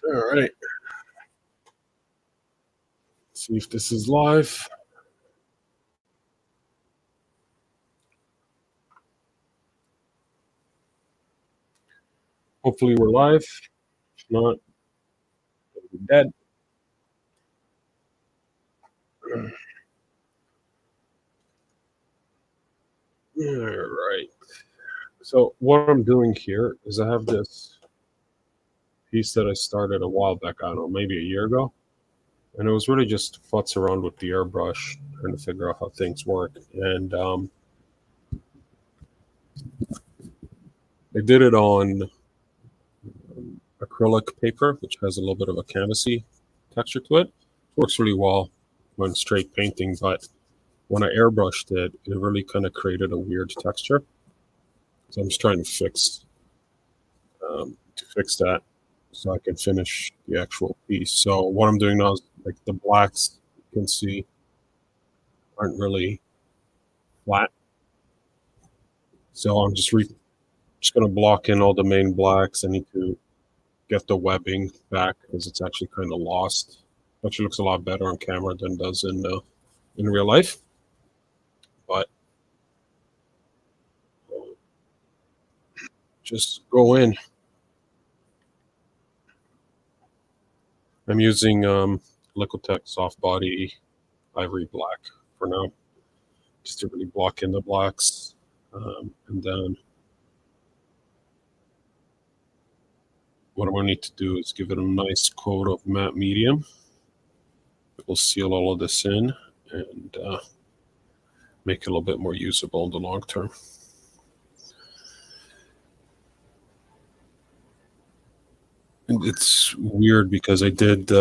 All right. See if this is live. Hopefully we're live. If not, we're dead. All right. So what I'm doing here is I have this piece that I started a while back, I don't know, maybe a year ago. And it was really just futz around with the airbrush, trying to figure out how things work. And I did it on acrylic paper, which has a little bit of a canvasy texture to it. Works really well when straight painting, but when I airbrushed it, it really kind of created a weird texture. So I'm just trying to fix that so I can finish the actual piece. So what I'm doing now is like the blacks you can see aren't really flat. So I'm just going to block in all the main blacks. I need to get the webbing back because it's actually kind of lost. Actually looks a lot better on camera than it does in real life. But just go in. I'm using Liquitech Soft Body Ivory Black for now, just to really block in the blacks. And then what I'm going to need to do is give it a nice coat of matte medium. It will seal all of this in and make it a little bit more usable in the long term. And it's weird because I did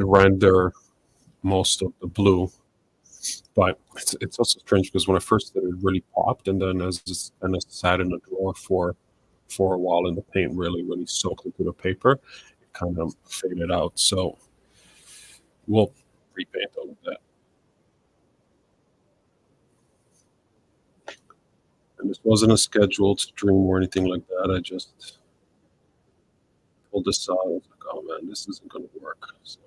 render most of the blue, but it's also strange because when I first did it, it really popped, and then as this kind of sat in a drawer for a while, and the paint really soaked into the paper, it kind of faded out. So we'll repaint all of that. And this wasn't a scheduled stream or anything like that. I just pulled this out. I was like, oh man, this isn't going to work. So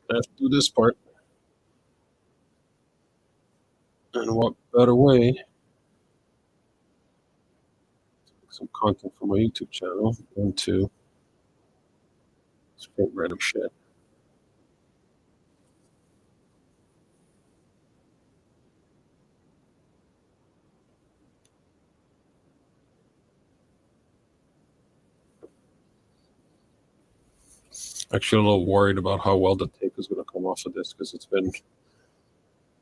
I have to do this part. And what better way to make some content for my YouTube channel than to just paint random shit. Actually, I'm a little worried about how well the tape is going to come off of this because it's been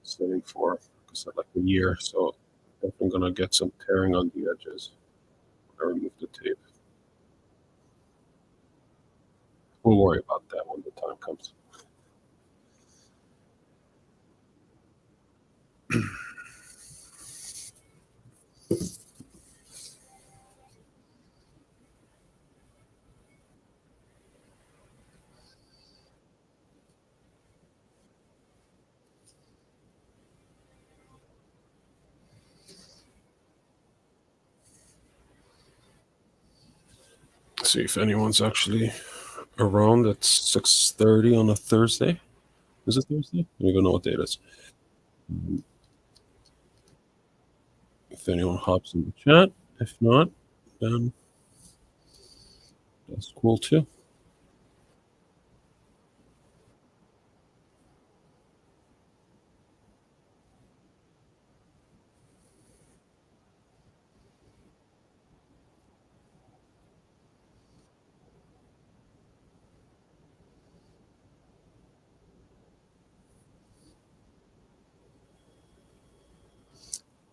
sitting for, like I said, like a year. So I think I'm going to get some tearing on the edges when I remove the tape. We'll worry about that when the time comes. See if anyone's actually around at 6:30 on a Thursday. Is it Thursday? I don't even know what day it is. If anyone hops in the chat. If not, then that's cool too.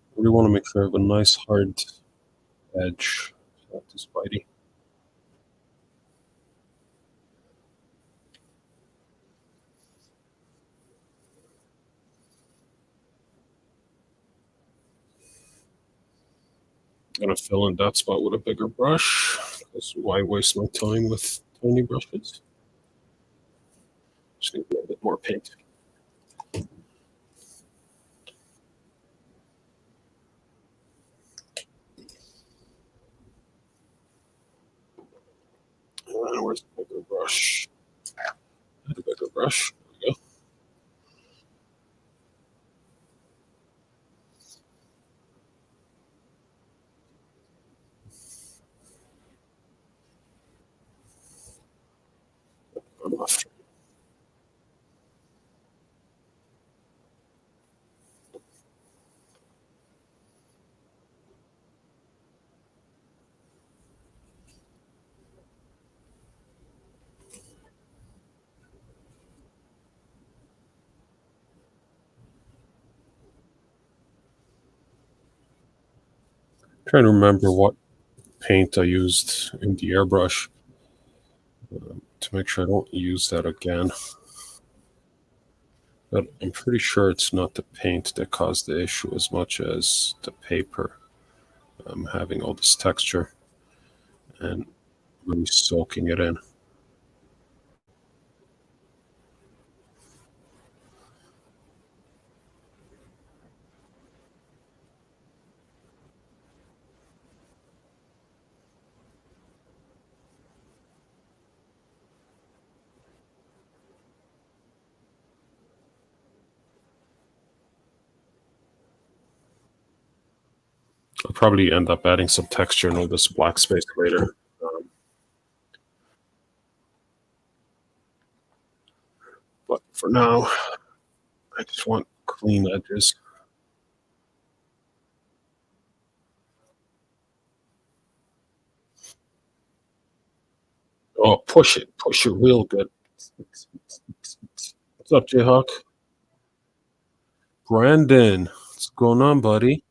I really want to make sure I have a nice hard edge to Spidey. I'm gonna fill in that spot with a bigger brush. Because why waste my time with tiny brushes? Just need a little bit more paint. brush. A bigger brush. There we go. I'm off. Trying to remember what paint I used in the airbrush to make sure I don't use that again. But I'm pretty sure it's not the paint that caused the issue as much as the paper having all this texture and really soaking it in. I'll probably end up adding some texture in all this black space later. But for now, I just want clean edges. Oh, push it real good. What's up, Jayhawk? Brandon, what's going on, buddy?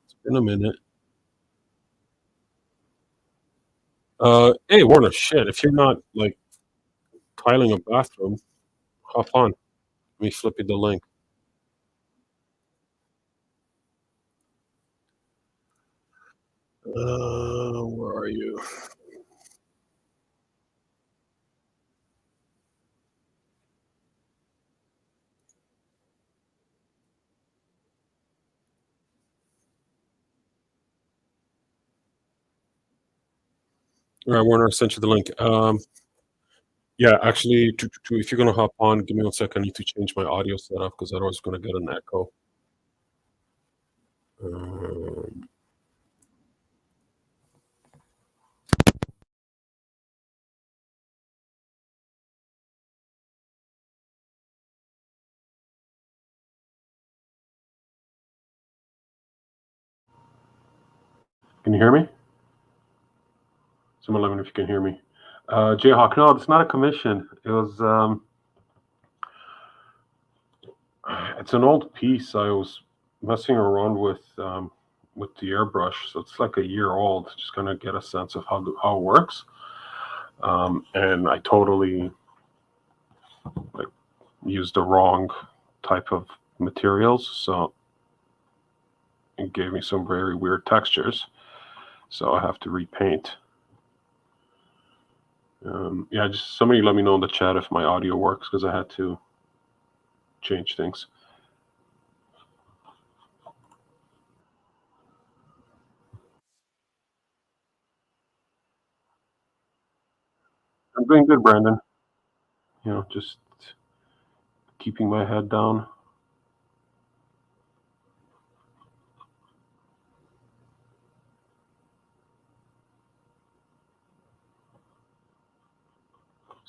It's been a minute. Hey, Warner, shit, if you're not like tiling a bathroom, hop on. Let me flip you the link. Where are you? All right, Warner, I sent you the link. Yeah, actually, if you're gonna hop on, give me 1 second. I need to change my audio setup because otherwise it's gonna get an echo. Um, can you hear me? Someone let me know if you can hear me. Jayhawk, no, it's not a commission. It was it's an old piece. I was messing around with the airbrush, so it's like a year old. Just gonna get a sense of how it works. And I totally like used the wrong type of materials, so it gave me some very weird textures. So I have to repaint. Yeah, just somebody let me know in the chat if my audio works because I had to change things. I'm doing good, Brandon. You know, just keeping my head down.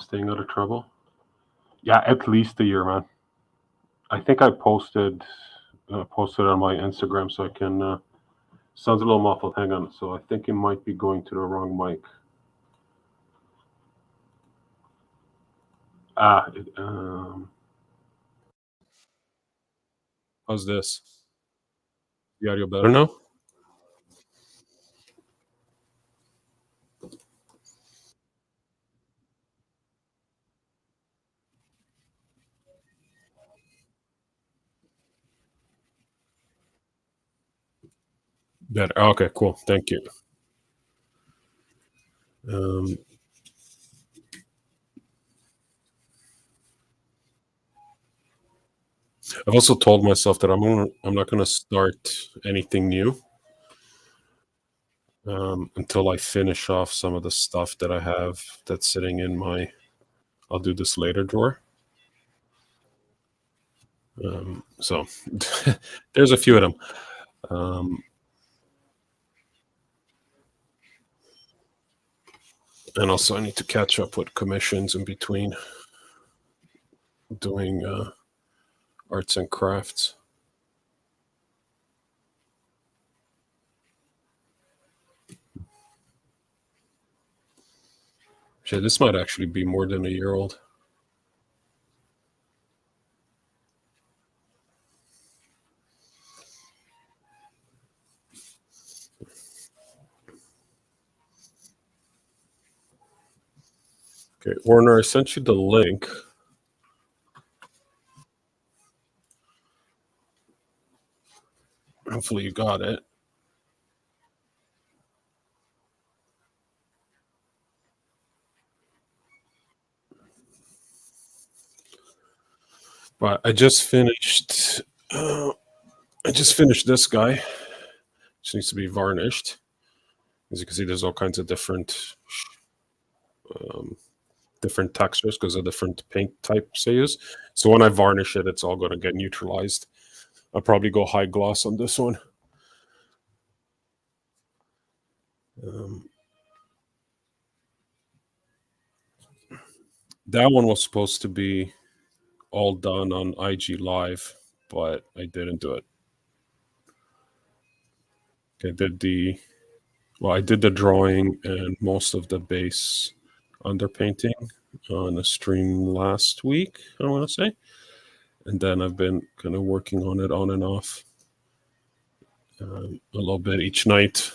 Staying out of trouble. Yeah, at least a year, man. I think I posted on my Instagram, so I can. Sounds a little muffled. Hang on. So I think it might be going to the wrong mic. How's this? The audio better now? Better. Okay, cool. Thank you. Um, I've also told myself that I'm not gonna start anything new until I finish off some of the stuff that I have that's sitting in my I'll do this later drawer. So there's a few of them. And also I need to catch up with commissions in between doing arts and crafts. Shit, this might actually be more than a year old. Okay, Warner, I sent you the link. Hopefully you got it. But I just finished. I just finished this guy. Just needs to be varnished. As you can see, there's all kinds of different different textures because of different paint types I use. So when I varnish it, it's all going to get neutralized. I'll probably go high gloss on this one. That one was supposed to be all done on IG Live, but I didn't do it. I did I did the drawing and most of the base underpainting on a stream last week, I want to say. And then I've been kind of working on it on and off a little bit each night.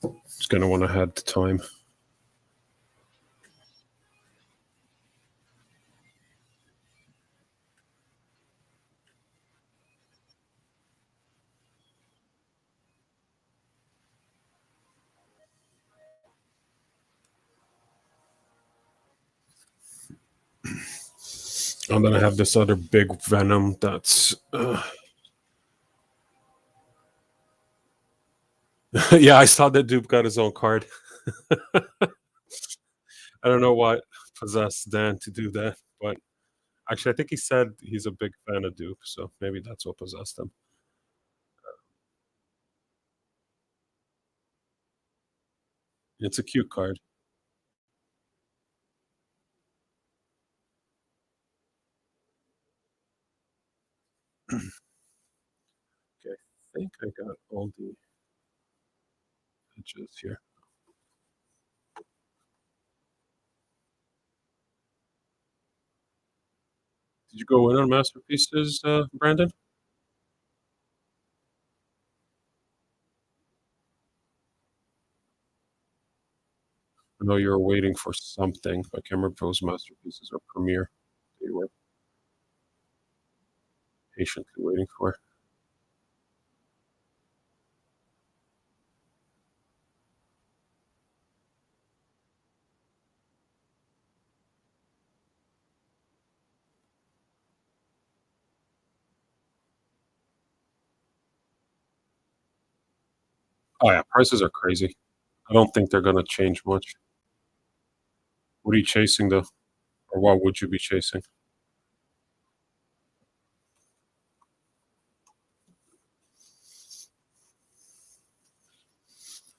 Just kind of when I had the time. And then I have this other big Venom that's. Yeah, I saw that dude got his own card. I don't know what possessed Dan to do that, but actually, I think he said he's a big fan of Dupe, so maybe that's what possessed him. It's a cute card. Okay, I think I got all the edges here. Did you go in on masterpieces, Brandon? I know you were waiting for something. I can't remember if it was masterpieces or premiere. You were patiently waiting for. Oh yeah, prices are crazy. I don't think they're gonna change much. What are you chasing though, or what would you be chasing?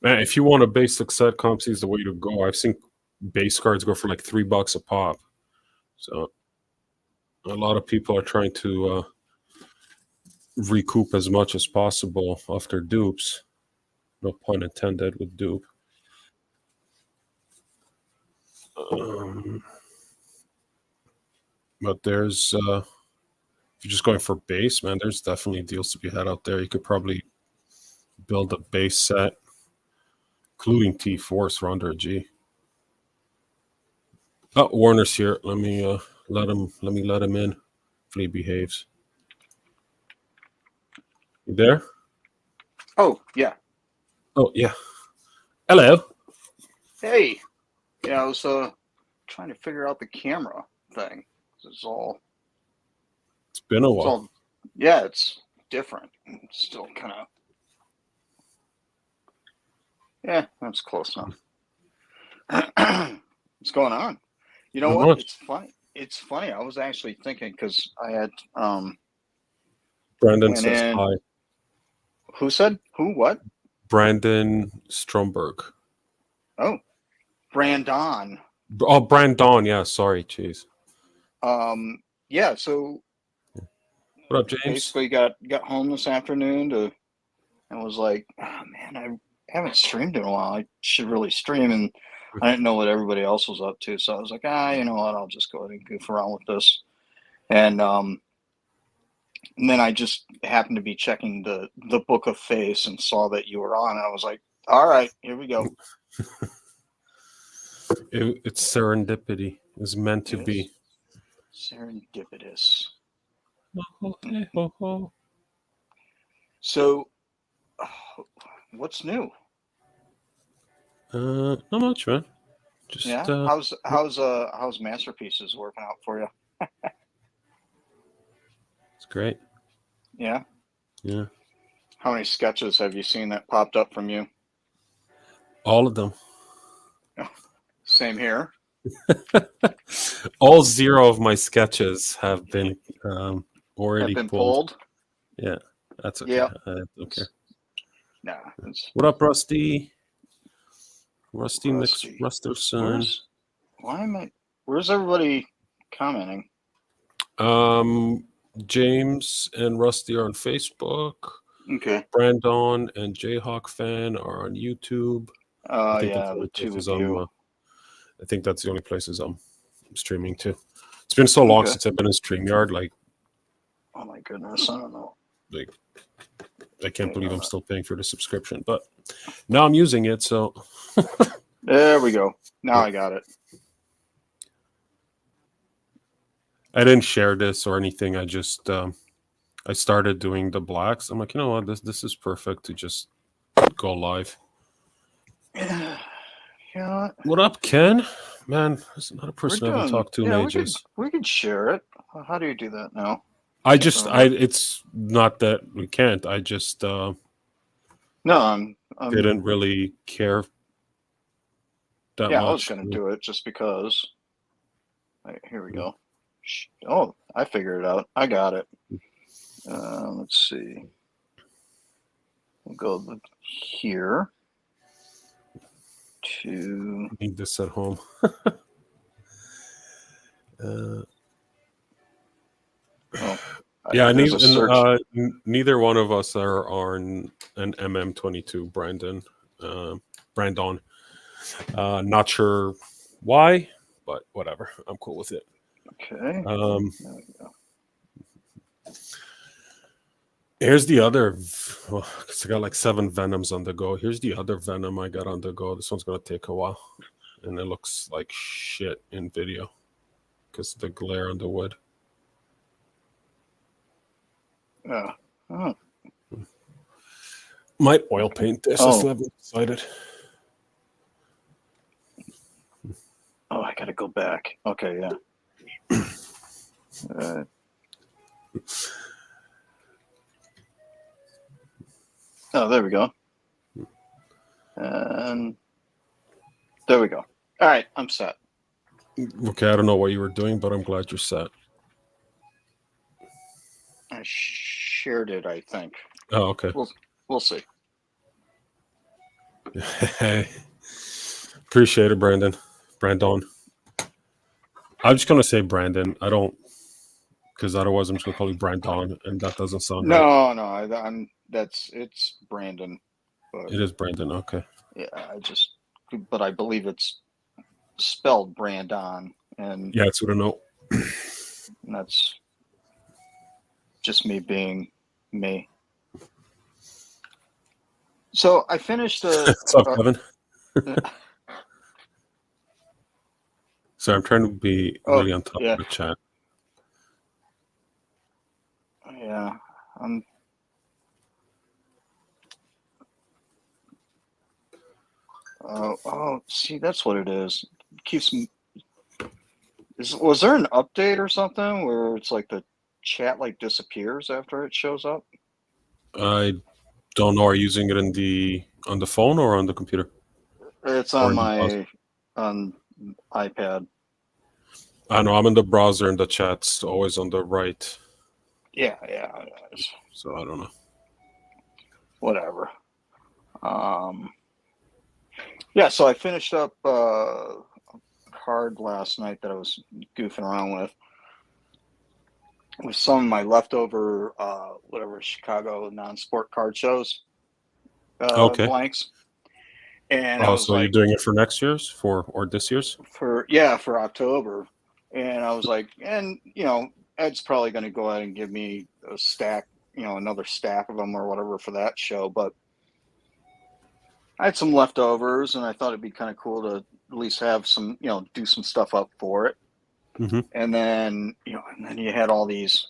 Man, if you want a basic set, Compsy is the way to go. I've seen base cards go for like $3 a pop. So a lot of people are trying to recoup as much as possible off their dupes. No pun intended with dupe. Um, but there's if you're just going for base, man, there's definitely deals to be had out there. You could probably build a base set, including T4s for under a G. Oh, Warner's here. Let me let him in. Hopefully he behaves. You there? Oh, yeah. Oh yeah. Hello. Hey. Yeah, I was trying to figure out the camera thing. It's all It's been a while. yeah, it's different. It's still kind of Yeah, that's close enough. What's going on? You know Not what? much. It's funny. It's funny. I was actually thinking because I had Brandon went says in. hi. Who said who? What? Brandon Stromberg. Oh, Brandon. Oh, Brandon. Yeah, sorry. Jeez. Yeah. So What up, James? basically, got home this afternoon to and was like, oh, man, I haven't streamed in a while. I should really stream, and I didn't know what everybody else was up to, so I was like, you know what? I'll just go ahead and goof around with this. And then I just happened to be checking the Book of Face and saw that you were on, and I was like, all right, here we go. It's serendipity. It's meant to It be. is serendipitous. So, what's new? Not much, man. Just Yeah, how's Masterpieces working out for you? it's great. Yeah. Yeah, How many sketches have you seen that popped up from you? all of them. Same here. All 0 of my sketches have been already Have been pulled. pulled. Yeah, that's okay. Yep. I don't care. Nah. It's What up, Rusty? Rusty Rusty. Rusterson. Where's everybody commenting? James and Rusty are on Facebook. Okay. Brandon and Jayhawk Fan are on YouTube. I think that's the The only two places of you. I think that's the only places I'm streaming to. It's been so long Okay. since I've been in StreamYard. Like, Oh my goodness, I don't know. I can't believe I'm still paying for the subscription, but now I'm using it. So there we go. Now I got it. I didn't share this or anything. I just I started doing the blacks. I'm like, you know what, this is perfect to just go live. Yeah. What up, Ken? Man, this is not a person I haven't talked to in ages. We could share it. How do you do that now? It's not that we can't. I just No, I'm didn't really care that yeah, much. I was gonna do it just because. Right, here we go. Oh, I figured it out. I got it. Let's see. We'll go here to. Need this at home. Yeah, neither one of us are on an MM22, Brandon. Brandon. Not sure why, but whatever. I'm cool with it. Okay. There we go. Here's the other. Well, I got like 7 Venoms on the go. Here's the other Venom I got on the go. This one's gonna take a while, and it looks like shit in video because the glare on the wood. Might oil paint this. I still haven't decided. Oh, I gotta go back. Okay, yeah. There we go. And there we go. All right, I'm set. Okay, I don't know what you were doing, but I'm glad you're set. I shared it, I think. Oh, okay. We'll see. Appreciate it, Brandon. I'm just gonna say Brandon. I don't, because otherwise I'm just gonna call you Brandon, and that doesn't sound right. No, it's Brandon. But it is Brandon. Okay. Yeah, but I believe it's spelled Brandon, and yeah, it's with a note. And that's just me being me. So I finished the. What's up, Kevin? So I'm trying to be really on top of the chat. Yeah. See, that's what it is. It keeps me. Was there an update or something where it's like the chat like disappears after it shows up? I don't know. Are you using it on the phone or on the computer? It's or on in the browser? my on iPad. I know I'm in the browser and the chat's always on the right, Yeah, so I don't know. whatever. Yeah, so I finished up a card last night that I was goofing around with some of my leftover whatever Chicago non-sport card shows Okay. blanks, and I Oh, was so you're like, doing it for next year's or this year's? for October, and I was like, and Ed's probably going to go ahead and give me a stack, another stack of them or whatever for that show, but I had some leftovers, and I thought it'd be kind of cool to at least have some, do some stuff up for it. Mm-hmm. And then, you had all these.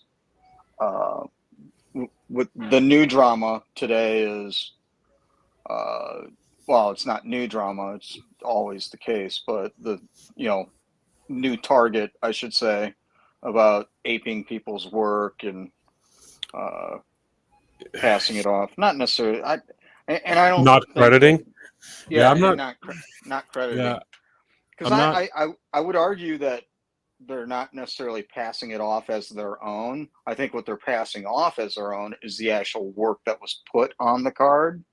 With the new drama today is, well, it's not new drama; it's always the case. But the, new target, I should say, about aping people's work and passing it off. Not necessarily. I don't Not think that. crediting. Yeah, Yeah, I'm and not. not Yeah, crediting. Because I'm not. I would argue that they're not necessarily passing it off as their own. I think what they're passing off as their own is the actual work that was put on the card.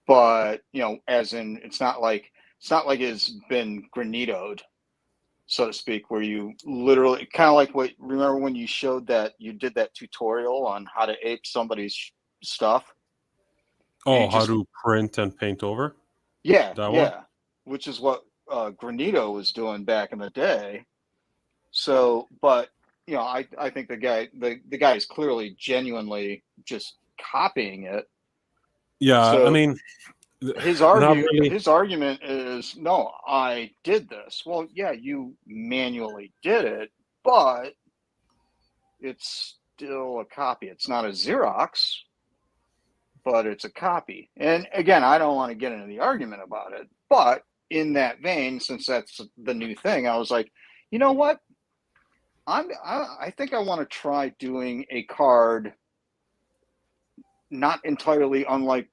But as in, it's not like it's been granitoed, so to speak, where you literally kind of like what. Remember when you did that tutorial on how to ape somebody's stuff, and you Oh, how just to print and paint over yeah, that one? yeah, which is what Granito was doing back in the day. So, but I think the guy is clearly genuinely just copying it. Yeah, I So mean, not really. his argument is, no, I did this. Well, yeah, you manually did it, but it's still a copy. It's not a Xerox, but it's a copy. And again, I don't want to get into the argument about it, but in that vein, since that's the new thing, I was like, you know what? I think I want to try doing a card not entirely unlike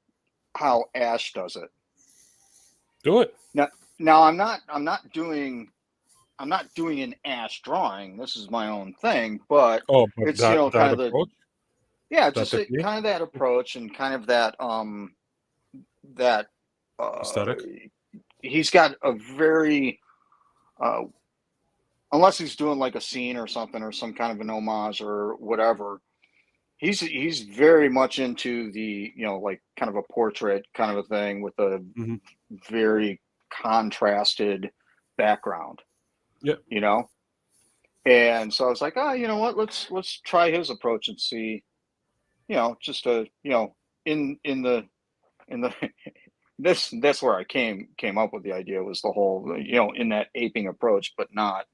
how Ash does it. Do it. Now I'm not doing an Ash drawing. This is my own thing, but Oh, but it's that kind of approach, that just technique, kind of that approach and kind of that aesthetic. he's got a very uh, unless he's doing like a scene or something or some kind of an homage or whatever. He's very much into the like kind of a portrait kind of a thing with a Hmm. very contrasted background, Yeah, you know. And so I was like, you know what? Let's try his approach and see, just a in the that's where I came up with the idea was the whole in that aping approach, but not.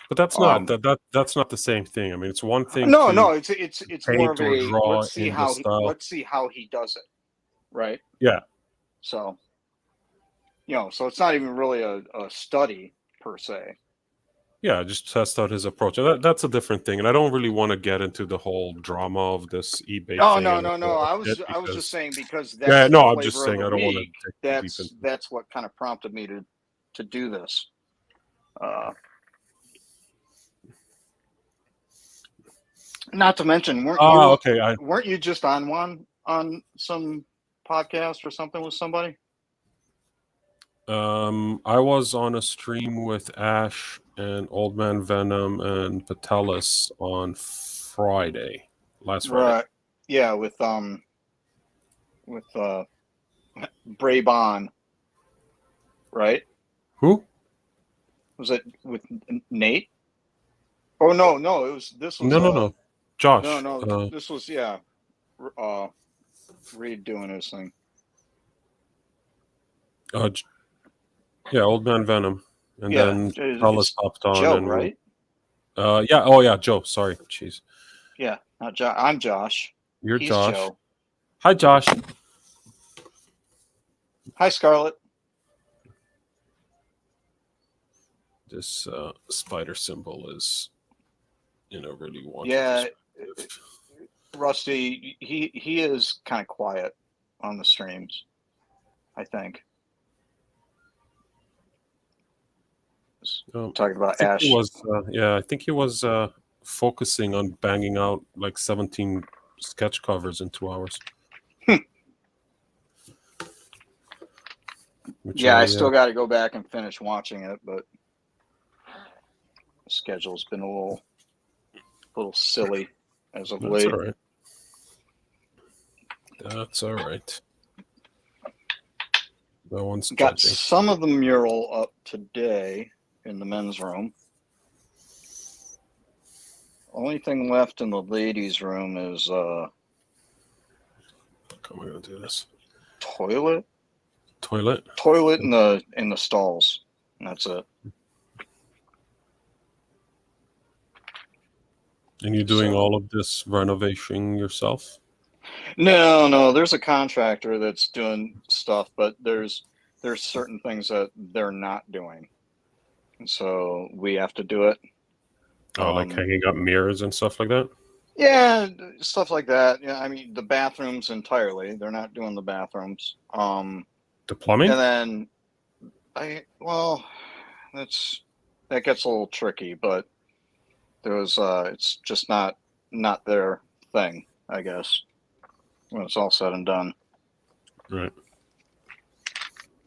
but that's not um that's not the same thing. I mean, it's one thing no, to it's more of paint or a draw in the style. let's see how he does it, right? Yeah, So so it's not even really a study per se. yeah, just test out his approach. And that's a different thing. And I don't really want to get into the whole drama of this eBay Oh, thing no, and no, no. all that I was shit I was just because saying because yeah, that's the no, I'm just flavor of saying the I don't want to week. dig too deep That's into it. that's what kind of prompted me to do this. Uh, Not to mention, Ah, okay. weren't you just on some podcast or something with somebody? I was on a stream with Ash and Old Man Venom and Patelis on Friday, last Friday. Right. Yeah, with Bray Bon, right? Who? Was it with Nate? Oh no, no, this was No, no, no. no, Josh. no, this was uh Reed doing his thing. Uh, J- yeah, Old Man Venom, and Yeah, then Patelis it's hopped on, Joe, and right? yeah, oh yeah, Joe. Sorry, jeez, Yeah, not Josh. I'm Josh. you're He's Josh. Joe. Hi, Josh. Hi, Scarlett. This spider symbol is in a really wonky Yeah, perspective. Rusty. He is kind of quiet on the streams, I think. Talking I about think he Ash. was. Yeah, I think he was focusing on banging out like 17 sketch covers in 2 hours. Which, Yeah, I yeah, still got to go back and finish watching it, but the schedule's been a little silly as of that's late. all right. That's all right. No one's Got judging. some of the mural up today in the men's room. Only thing left in the ladies' room is How am I gonna do this? toilet Toilet. in the stalls, and that's it. And you're doing all of this renovation yourself? No, there's a contractor that's doing stuff, but there's certain things that they're not doing, so we have to do it. Oh, like hanging up mirrors and stuff like that? Yeah, stuff like that. Yeah, I mean the bathrooms entirely. They're not doing the bathrooms. The plumbing? And then that gets a little tricky, but it's just not their thing, I guess, when it's all said and done. Right.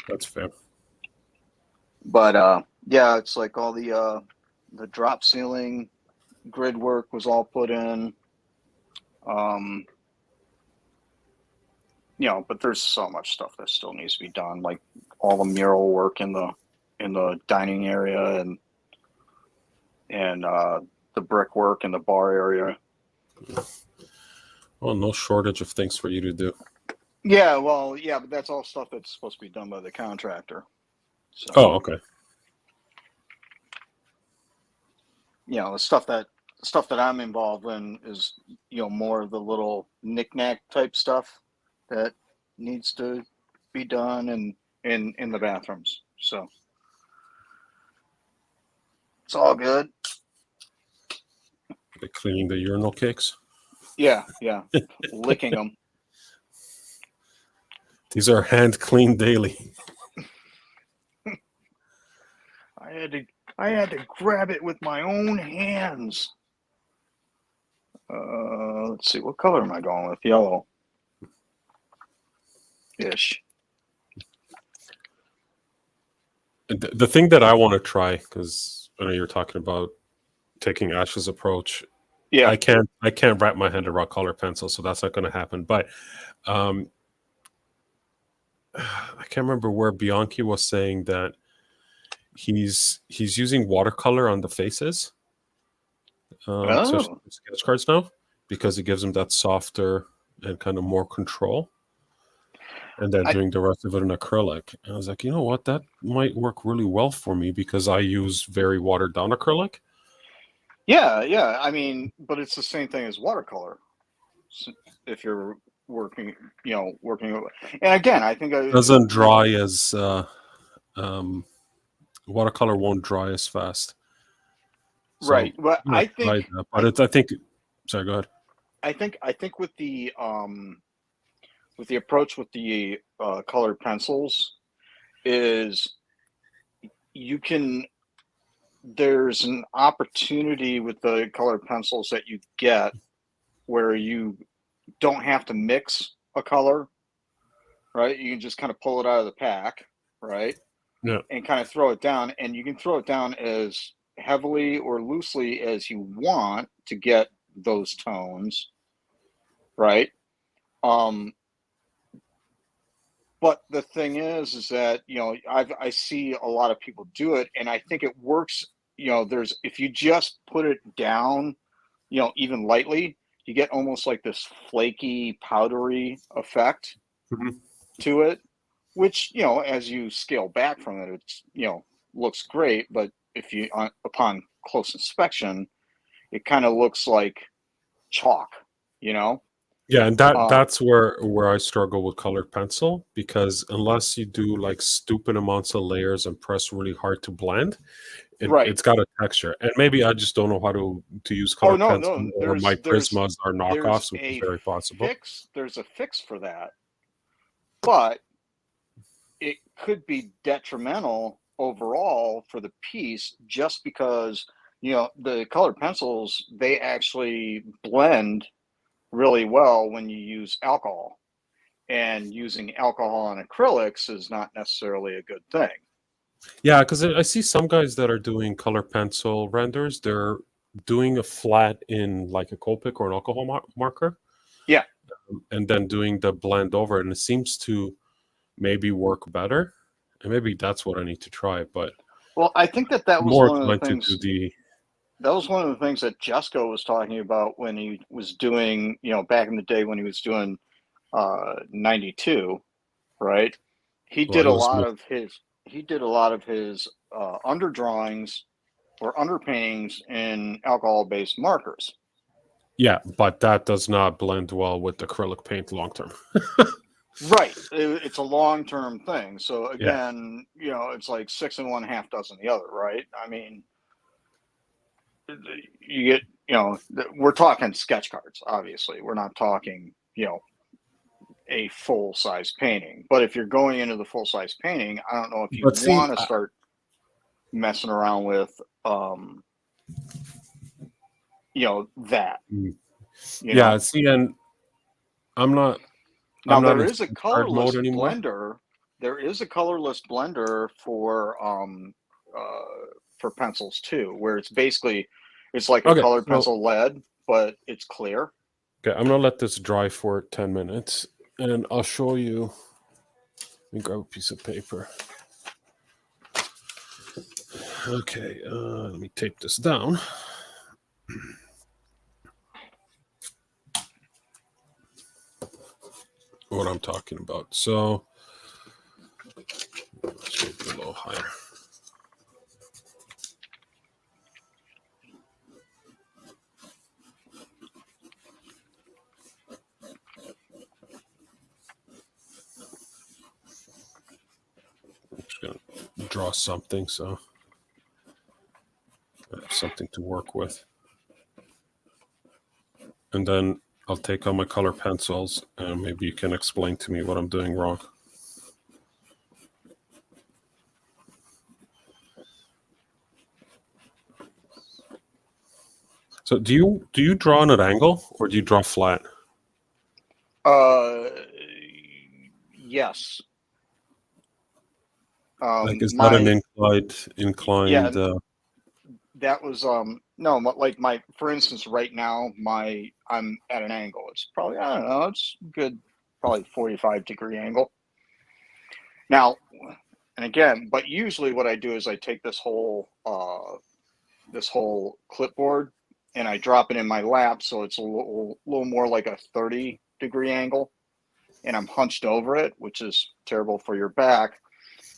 That's fair. But yeah, it's like all the drop ceiling grid work was all put in. But there's so much stuff that still needs to be done, like all the mural work in the dining area and the brickwork in the bar area. Well, no shortage of things for you to do. Yeah, well, yeah, but that's all stuff that's supposed to be done by the contractor. So, Oh, okay. The stuff that I'm involved in is, more of the little knick-knack type stuff that needs to be done and in the bathrooms. So it's all good. Like cleaning the urinal cakes? Yeah, licking them. These are hand cleaned daily. I had to grab it with my own hands. Let's see, what color am I going with? Yellow. Ish. The thing that I want to try, because I know you're talking about taking Ash's approach. Yeah. I can't wrap my hand around color pencil, so that's not going to happen. But I can't remember where Bianchi was saying that he's using watercolor on the faces. So sketch cards now, because it gives him that softer and kind of more control. And then doing the rest of it in acrylic. And I was like, you know what? That might work really well for me because I use very watered down acrylic. Yeah. I mean, but it's the same thing as watercolor. If you're working, and again, I think It doesn't dry as watercolor won't dry as fast. Right. So, But I think, sorry, go ahead. I think with the approach with the colored pencils is there's an opportunity with the colored pencils that you get where you don't have to mix a color, right? You can just kind of pull it out of the pack, right? Yeah. And kind of throw it down, and you can throw it down as heavily or loosely as you want to get those tones, right? But the thing is that, I see a lot of people do it, and I think it works. If you just put it down, even lightly, you get almost like this flaky, powdery effect to it, which, as you scale back from it, it's, looks great. But if you, upon close inspection, it kind of looks like chalk, Yeah, and that's where I struggle with colored pencil, because unless you do like stupid amounts of layers and press really hard to blend, it's got a texture. And maybe I just don't know how to use colored pencil, or my Prismas are knockoffs, which is very possible. There's a fix for that, but it could be detrimental overall for the piece, just because the colored pencils, they actually blend really well when you use alcohol, and using alcohol on acrylics is not necessarily a good thing. Yeah, because I see some guys that are doing color pencil renders. They're doing a flat in like a Copic or an alcohol marker, Yeah. and then doing the blend over it, and it seems to maybe work better. And maybe that's what I need to try. But Well, I think that I'm was more one of the inclined to do things the that was one of the things that Jesco was talking about when he was doing, back in the day when he was doing 92, right? He well, did he a was lot of his he did a lot of his underdrawings or underpaintings in alcohol-based markers. yeah, but that does not blend well with acrylic paint long term. Right. It's a long-term thing. So Yeah, again, it's like six and one, half dozen the other, right? I mean, you get, we're talking sketch cards, obviously. We're not talking, a full-size painting. But if you're going into the full-size painting, I don't know if you but see, want to start messing around with, that, mm, you yeah, know. see, and I'm not, Now I'm not there in is a hard mode colorless anymore. blender. There is a colorless blender for pencils too, where it's like a Okay, colored so pencil lead, but it's clear. okay, I'm gonna let this dry for 10 minutes, and I'll show you. Let me grab a piece of paper. Okay, let me tape this down. What I'm talking about. So let's make it a little higher. I'm just gonna draw something so I have something to work with. And then I'll take out my color pencils and maybe you can explain to me what I'm doing wrong. So do you draw on an angle or do you draw flat? Uh, yes. Like is that an My inclined Yeah, that was no, like for instance, right now I'm at an angle. It's probably, I don't know, it's good, probably 45-degree angle. Now, and again, but usually what I do is I take this whole clipboard and I drop it in my lap, so it's a little more like a 30-degree angle, and I'm hunched over it, which is terrible for your back.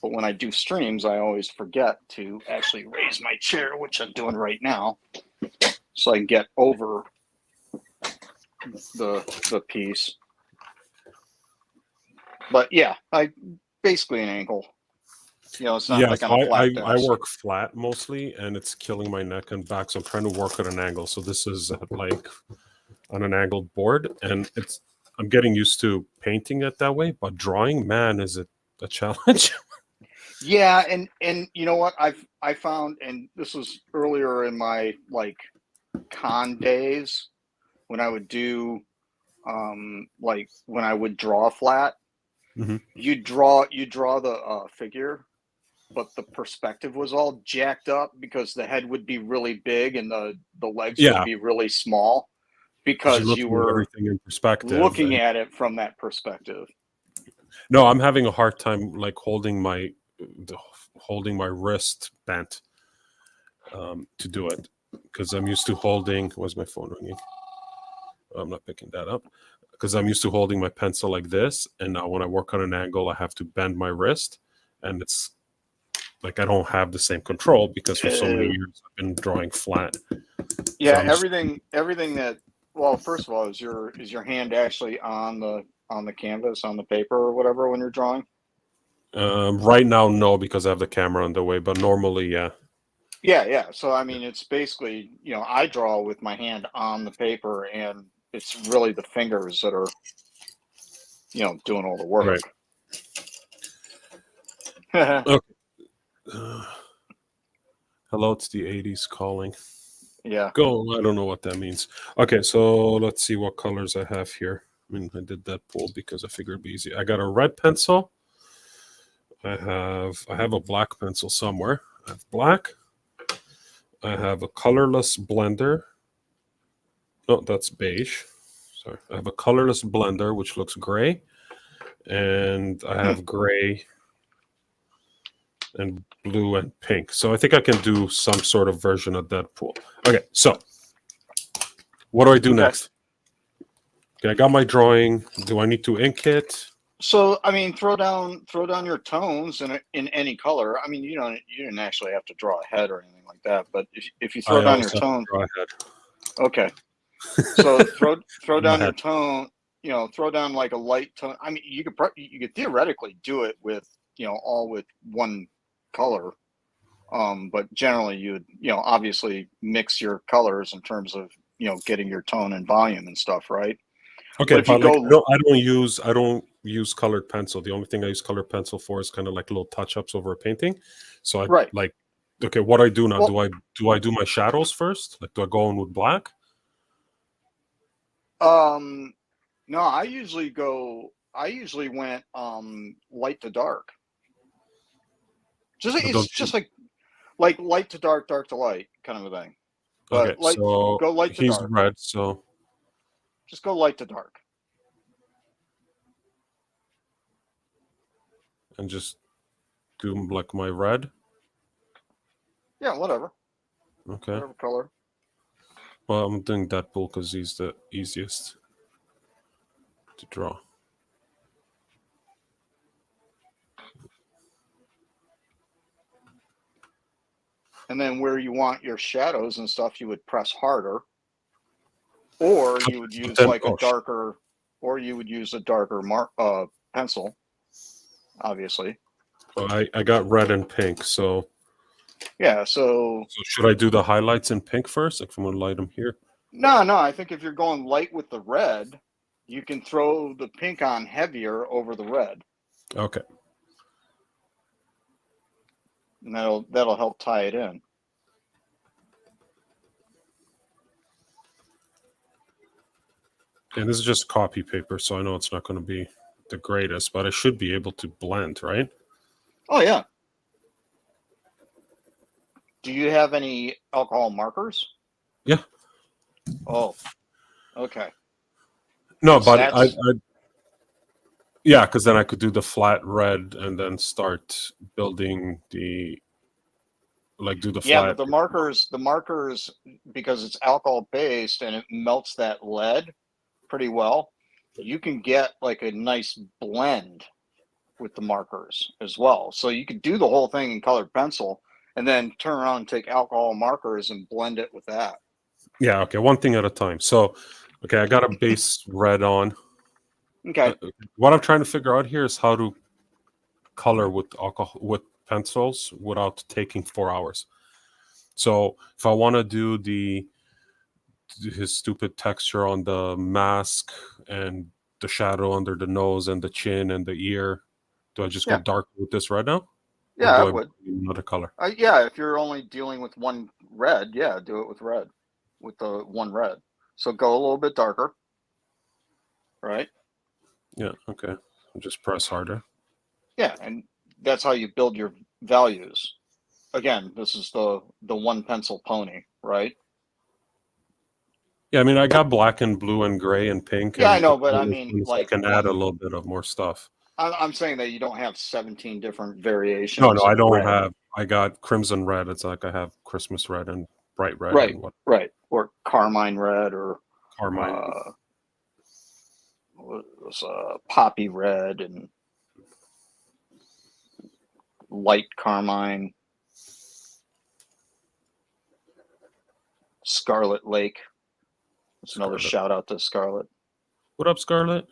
But when I do streams, I always forget to actually raise my chair, which I'm doing right now, so I can get over the piece. But yeah, I basically an angle. It's not Yeah, like on so a I, flat I I desk. work flat mostly and it's killing my neck and back. So I'm trying to work at an angle. So this is like on an angled board and I'm getting used to painting it that way, but drawing, man, is it a challenge? Yeah, and you know what I found, and this was earlier in my like con days when I would do like when I would draw flat. Mhm. You draw the figure, but the perspective was all jacked up because the head would be really big and the legs would Yeah, be really small because you're because you looking at were everything in perspective. looking And at it from that perspective. no, I'm having a hard time like holding my wrist bent to do it because I'm used to holding. Was my phone ringing? I'm not picking that up because I'm used to holding my pencil like this, and now when I work on an angle, I have to bend my wrist, and it's like I don't have the same control because for so many Uh, years I've been drawing flat. So yeah, I'm just everything that, well, first of all, is your hand actually on the canvas, on the paper or whatever when you're drawing? right now no because I have the camera on the way, but normally yeah. Yeah, yeah. So I mean, it's basically, I draw with my hand on the paper, and it's really the fingers that are, doing all the Right. work. Okay. Uh, hello, it's the 80s calling. Yeah. Go. I don't know what that means. Okay, so let's see what colors I have here. I mean, I did that pool because I figured it'd be easy. I got a red pencil. I have a black pencil somewhere. I have black. I have a colorless blender. No, that's beige. Sorry. I have a colorless blender which looks gray, and I Hmm. have gray and blue and pink. So I think I can do some sort of version of Deadpool. Okay, so what do I do Okay. next? Okay, I got my drawing. Do I need to ink it? So I mean, throw down your tones in any color. I mean, you didn't actually have to draw a head or anything like that, but if you throw I down your always have to tone, draw ahead. okay. So throw Go down ahead. your tone. Throw down like a light tone. I mean, you could theoretically do it with all with one color. But generally, obviously mix your colors in terms of getting your tone and volume and stuff, right? Okay, But if you but like go I don't use colored pencil. The only thing I use colored pencil for is kind of like little touch ups over a painting. So I right, like okay, what I do now? well, Do I do my shadows first? Like do I go in with black? um, no, I usually went light to dark. But It's don't you? just like light to dark, dark to light kind of a thing. Okay, But so go light to he's dark. red, so Just go light to dark. and just do like my red. Yeah, Okay. whatever color. Well, I'm doing Deadpool because he's the easiest to draw. And then where you want your shadows and stuff, you would press harder, or you would But use then, like a oh shit. darker, or you would use a darker pencil, obviously. Well, I got red and pink, so Yeah. So should I do the highlights in pink first? Like, if I'm gonna light them here. no. I think if you're going light with the red, you can throw the pink on heavier over the red, Okay. and that'll help tie it in. And this is just copy paper, so I know it's not going to be the greatest, but I should be able to blend, right? Oh yeah. Do you have any alcohol markers? Yeah. Oh, okay. No, Because but that's yeah, because then I could do the flat red and then start building the like do the yeah, but flat. the markers, because it's alcohol based and it melts that lead pretty well. You can get like a nice blend with the markers as well. So you could do the whole thing in colored pencil and then turn around and take alcohol markers and blend it with that. Yeah. Okay. One thing at a time. So, okay, I got a base red on. Okay. What I'm trying to figure out here is how to color with alcohol with pencils without taking 4 hours. So if I want to do the his stupid texture on the mask and the shadow under the nose and the chin and the ear, do I just go Yeah. dark with this red now, or Yeah, I do I would. use another color? Yeah, if you're only dealing with one red, yeah, do it with red, with the one red. So go a little bit darker, right? Yeah. Okay. Just press harder. Yeah, and that's how you build your values. Again, this is the one pencil pony, right? Yeah. I mean, I got black and blue and gray and pink, Yeah, I and the know, but I colorless mean, ones I like can add a one. little bit of more stuff. I'm saying that you don't have 17 different No, no, variations I of don't red. have. I got crimson red. It's like I have Christmas red and bright red Right, and what right. Or carmine red, or carmine. uh, what was poppy red and light carmine, Scarlet Lake. That's another Scarlet. shout out to Scarlet. What up, Scarlet?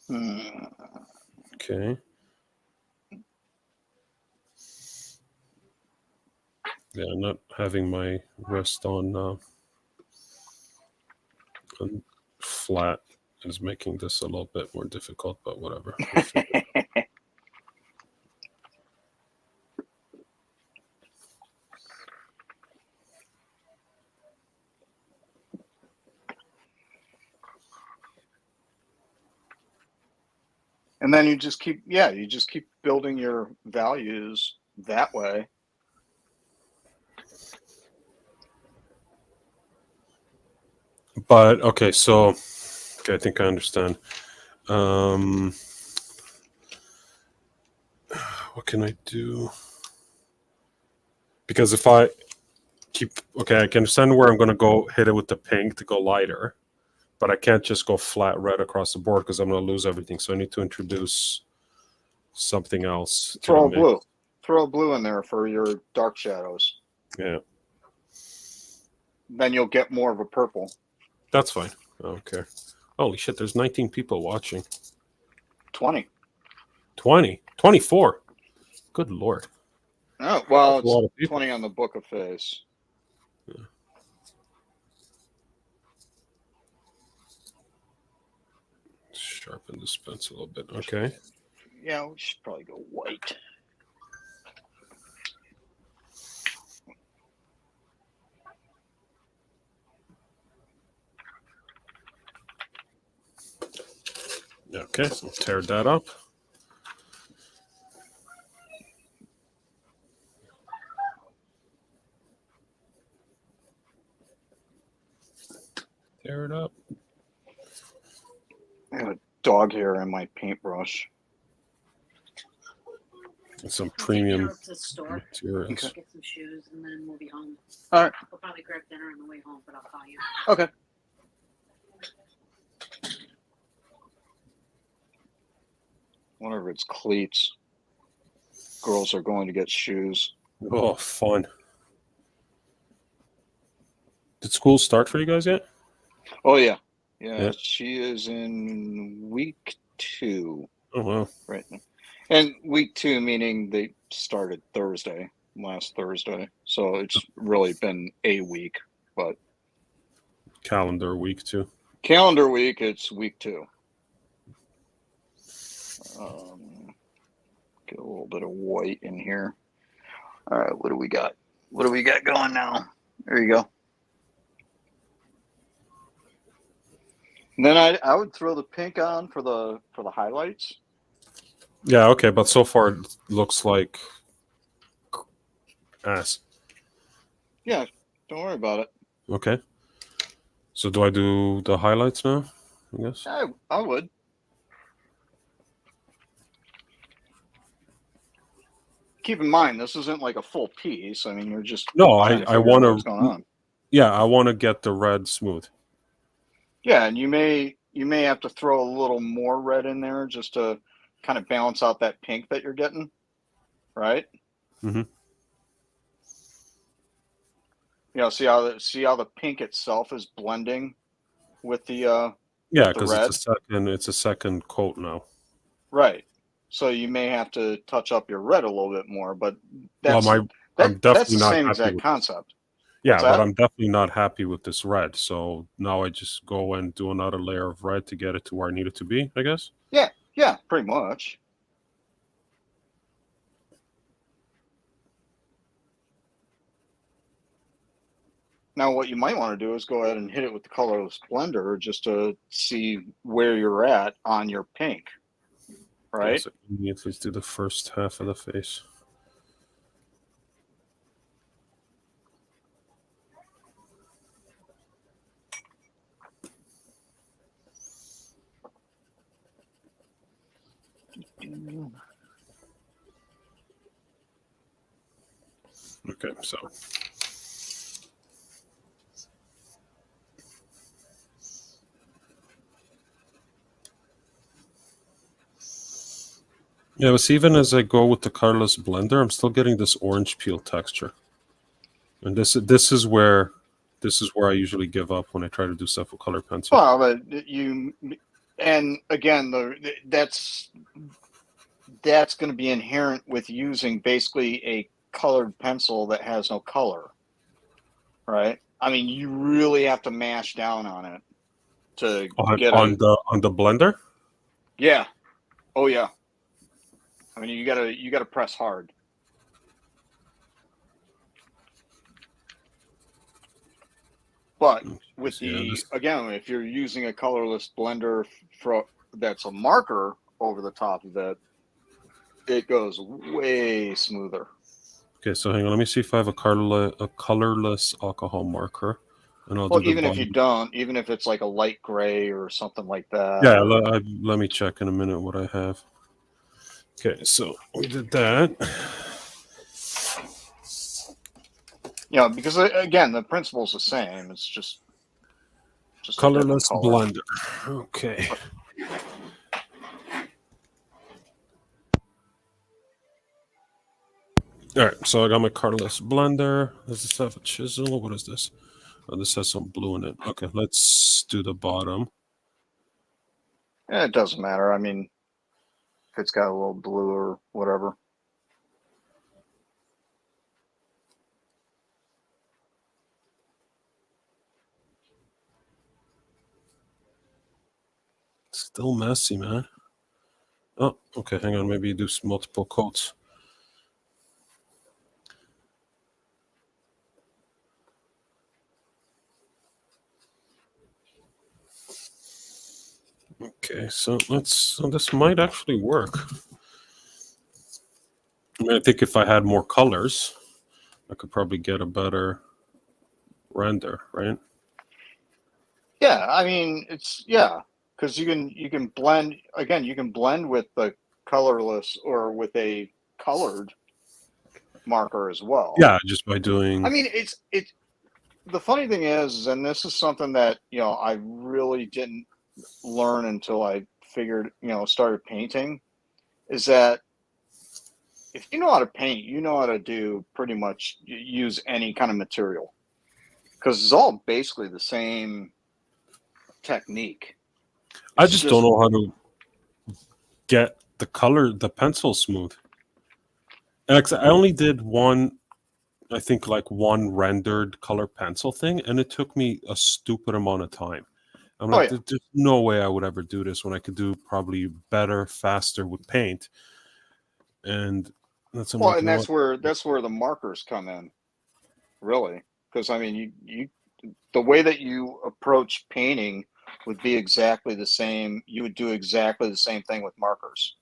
Hmm. Okay. Yeah, not having my wrist on flat is making this a little bit more difficult, but whatever. We'll figure it out. And then you just keep building your values that way. But okay, so I think I understand. What can I do? Because if I I can understand where I'm going to go hit it with the pink to go lighter, but I can't just go flat red across the board because I'm going to lose everything. So I need to introduce something else to the mix. Throw a blue in there for your dark shadows. Yeah. Then you'll get more of a purple. That's fine. I don't care. Holy shit, there's 19 people watching. 20. 20. 24. Good lord. Oh, well, That's a lot of it's people. 20 on the Book of Face. Yeah. Sharpen this pencil a little bit. Okay. Yeah, we should probably go white. Okay, so tear that up. Tear it up. I have a dog hair in my paintbrush. And some premium to the store, materials. Okay. get some shoes, and then we'll be home. All right. We'll probably grab dinner on the way home, but I'll call you. Okay. Whenever it's cleats, girls are going to get shoes. Oh, fun. Did school start for you guys yet? Oh, yeah. Yeah, Yeah. she is in week 2 Oh, wow. right now. And week 2 meaning they started last Thursday. So it's really been a week, but Calendar week, too. calendar week, it's week 2. Get a little bit of white in here. All right, what do we got? What do we got going now? There you go. And then I would throw the pink on for the highlights. Yeah, okay, but so far it looks like ass. Yeah, don't worry about it. Okay. So do I do the highlights now? I guess. I would. Keep in mind, this isn't like a full piece. I mean, you're just No, trying to I figure want out what's going to. on. Yeah, I want to get the red smooth. Yeah, and you may have to throw a little more red in there just to kind of balance out that pink that you're getting, right? Mm-hmm. You know, see how the pink itself is blending with the Yeah, the because red, it's a second coat now. right? So you may have to touch up your red a little bit more, but Well, that's I'm that's definitely the not same happy exact with concept. Yeah, What's but that? I'm definitely not happy with this red. So now I just go and do another layer of red to get it to where I need it to be, I guess. Yeah, pretty much. Now, what you might want to do is go ahead and hit it with the colorless blender just to see where you're at on your pink, right? Yeah, so immediately do the first half of the face. Okay, so yeah, but see, even as I go with the colorless blender, I'm still getting this orange peel texture, and this is where I usually give up when I try to do stuff with color pencil. Well, but and again, that's going to be inherent with using basically a colored pencil that has no color, right? I mean, you really have to mash down on it to get on the blender. yeah. Oh yeah. I mean, you gotta press hard. But with Yeah, the this again, if you're using a colorless blender that's a marker over the top of it, it goes way smoother. okay. So hang on, let me see if I have a colorless alcohol marker, and I'll Well, do the even if you bottom. don't, even if it's like a light gray or something like that, Yeah, or let me check in a minute what I have. Okay, so we did that. because again, the principle's the same. It's just a different Colorless color. blender. Okay. All right, so I got my colorless blender. Does this have a chisel? What is this? Oh, this has some blue in it. Okay, let's do the bottom. It doesn't matter. I mean, if it's got a little blue or whatever. Still messy, man. Oh, okay, hang on. Maybe do multiple coats. Okay, so this might actually work. I mean, I think if I had more colors, I could probably get a better render, right? Yeah, I mean, because you can blend again. You can blend with the colorless or with a colored marker as well. Yeah, just by I doing. mean, it's the funny thing is, and this is something that I really didn't learn until I started painting, is that if you know how to paint, you know how to do pretty much use any kind of material because it's all basically the same technique. I It's just don't just know how to get the pencil smooth. And I only did one, I think like one rendered color pencil thing, and it took me a stupid amount of time. I'm oh like, yeah. There's no way I would ever do this when I could do probably better, faster with paint. And I'm Well, like, and you know what? that's where the markers come in, really, because I mean, you the way that you approach painting would be exactly the same. You would do exactly the same thing with markers.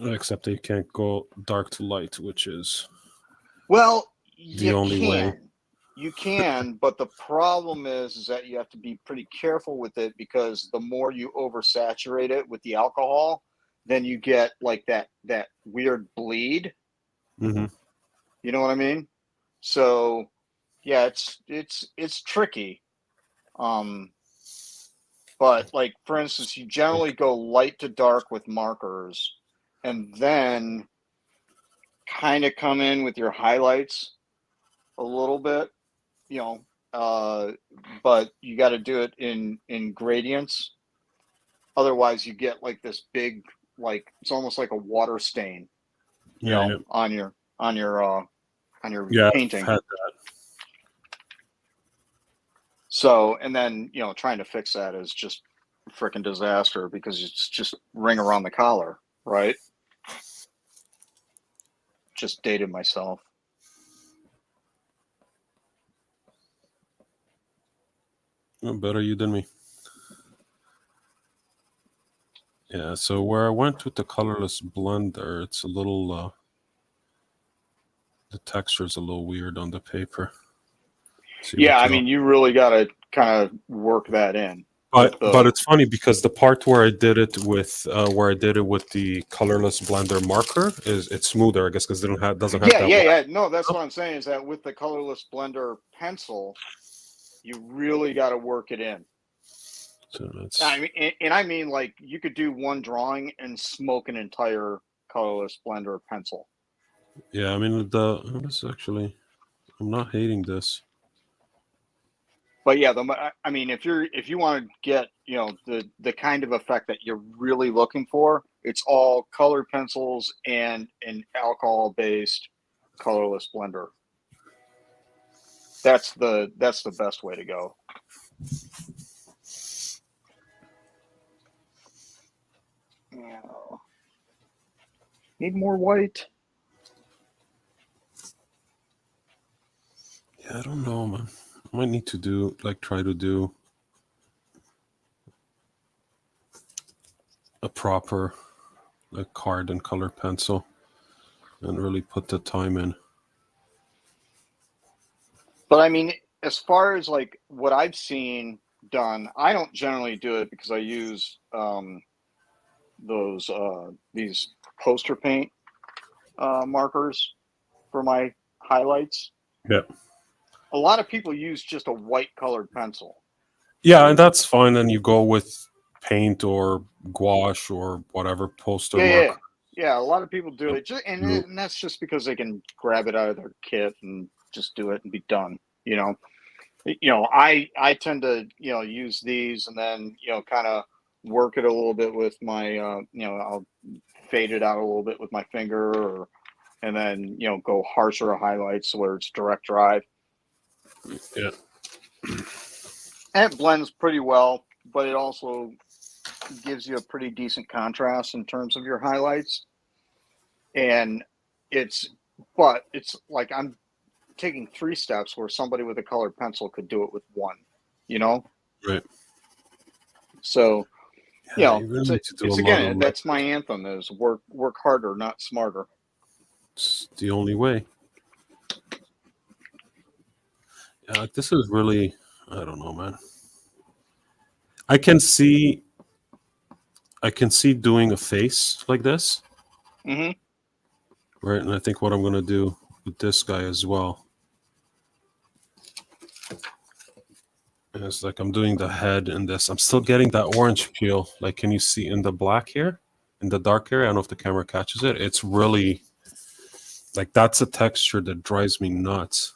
Except that you can't go dark to light, which is Well, the you only way. can. You can, but the problem is that you have to be pretty careful with it because the more you oversaturate it with the alcohol, then you get like that weird bleed. Hmm. You know what I mean? So, yeah, it's tricky. Um, but like for instance, you generally go light to dark with markers and then kind of come in with your highlights a little bit, you know, uh, but you got to do it in gradients. Otherwise, you get like this big, like it's almost like a water stain, Yeah, yeah, on your yeah. I've painting. had So, and then trying to fix that is just a freaking disaster because it's just ring around the collar, right? Just dated myself. better you than me. Yeah. So where I went with the colorless blender, it's a little. The texture's a little weird on the paper. See Yeah, with I the mean, you really got to kind of work that in with but the. it's funny because the part where I did it with the colorless blender marker is it's smoother, I guess, because it doesn't have Yeah, that yeah, wet. yeah. No, that's what I'm saying is that with the colorless blender pencil, you really got to work it in. So I that's mean, and I mean, like you could do one drawing and smoke an entire colorless blender pencil. yeah. I mean this actually, I'm not hating this. But yeah, I mean, if you want to get the kind of effect that you're really looking for, It's all colored pencils and an alcohol-based colorless blender. That's the best way to go. Need more white. Yeah, I don't know, man. I might need to try to do a proper card and color pencil and really put the time in. But I mean, as far as like what I've seen done, I don't generally do it because I use these poster paint markers for my highlights. Yeah. A lot of people use just a white colored pencil. Yeah, and that's fine. And you go with paint or gouache or whatever poster marker. Yeah. A lot of people do it, and that's just because they can grab it out of their kit and just do it and be done. I tend to use these and then kind of work it a little bit with my I'll fade it out a little bit with my finger, and then go harsher highlights where it's direct drive. Yeah. And it blends pretty well, but it also gives you a pretty decent contrast in terms of your highlights. And it's like I'm taking 3 steps where somebody with a colored pencil could do it with 1, Right. So, really it's again, that's my anthem is work harder, not smarter. It's the only way. Yeah, this is really, I don't know, man. I can see doing a face like this. Mm-hmm. Right, and I think what I'm going to do with this guy as well is like I'm doing the head in this. I'm still getting that orange peel. Like, can you see in the black here, in the dark area? I don't know if the camera catches it. It's really like that's a texture that drives me nuts,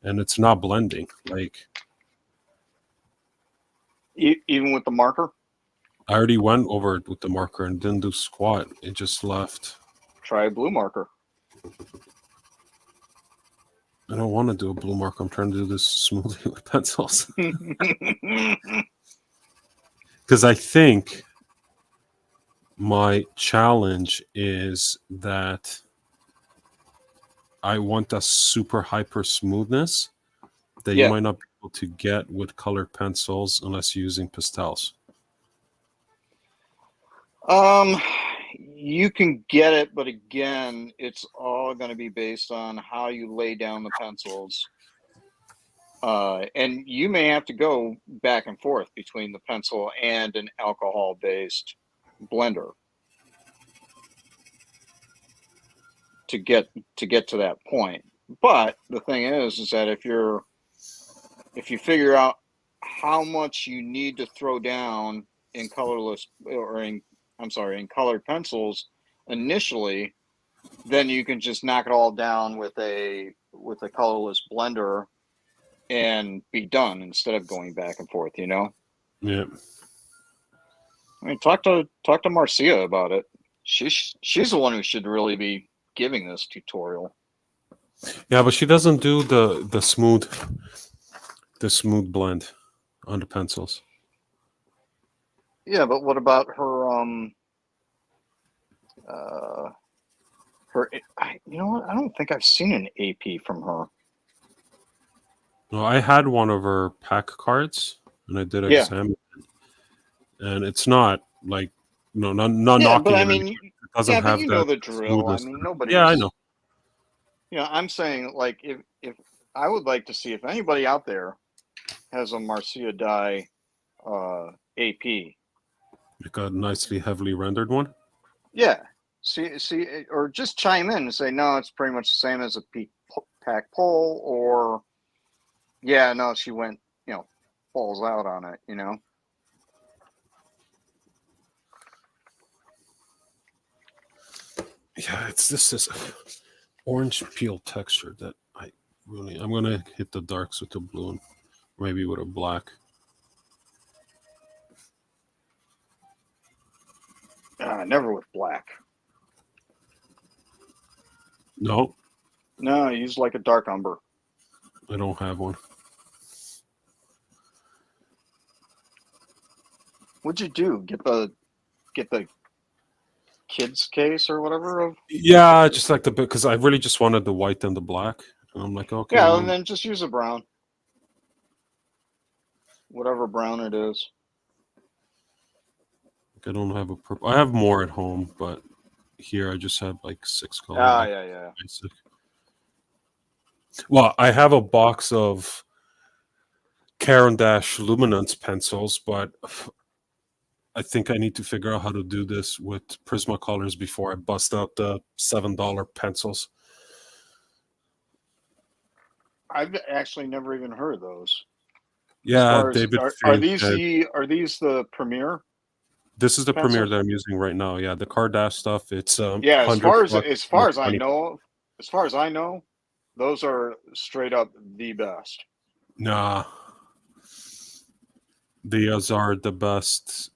and it's not blending. Like, even with the marker. I already went over it with the marker and didn't do squat. It just left. Try a blue marker. I don't want to do a blue marker. I'm trying to do this smoothly with pencils. Because I think my challenge is that I want a super hyper smoothness that you might not be able to get with colored pencils unless you're using pastels. You can get it, but again, it's all going to be based on how you lay down the pencils. And you may have to go back and forth between the pencil and an alcohol-based blender to get to that point. But the thing is that if you figure out how much you need to throw down in colorless or in colored pencils initially, then you can just knock it all down with a colorless blender and be done instead of going back and forth, Yeah. I mean, talk to Marcia about it. She's the one who should really be giving this tutorial. Yeah, but she doesn't do the smooth blend on the pencils. Yeah, but what about her you know what? I don't think I've seen an AP from her. No, I had one of her pack cards and I did examine it. And it's not like not knocking but I it. mean, It doesn't have but you know the drill. I mean, nobody. Yeah, I know. I'm saying like if I would like to see if anybody out there has a Marcia Dye AP. Like a nicely heavily rendered one? Yeah. See, or just chime in and say, no, it's pretty much the same as a pack pole, or yeah, no, she went, balls out on it, Yeah, it's this orange peel texture that I'm gonna hit the darks with the blue and maybe with a black. never with black. No, No, I use like a dark umber. I don't have one. What'd you do? Get the kids case or whatever of? Yeah, just like the bit because I really just wanted the white and the black, and I'm like, okay, Yeah, well, and then just use a brown, whatever brown it is. I don't have a purple. I have more at home, but here I just have like 6 colors. Ah, Like yeah. basic. Well, I have a box of Caran d'Ache luminance pencils, but I think I need to figure out how to do this with Prismacolors before I bust out the $7 pencils. I've actually never even heard of those. As Yeah, far as David are Finch. these the premier This is the Premiere pencils? that I'm using right now. Yeah, the Cardash stuff. It's Yeah, as 100 far as bucks. as far as I 20. know, those are straight up the best. Nah, these are the best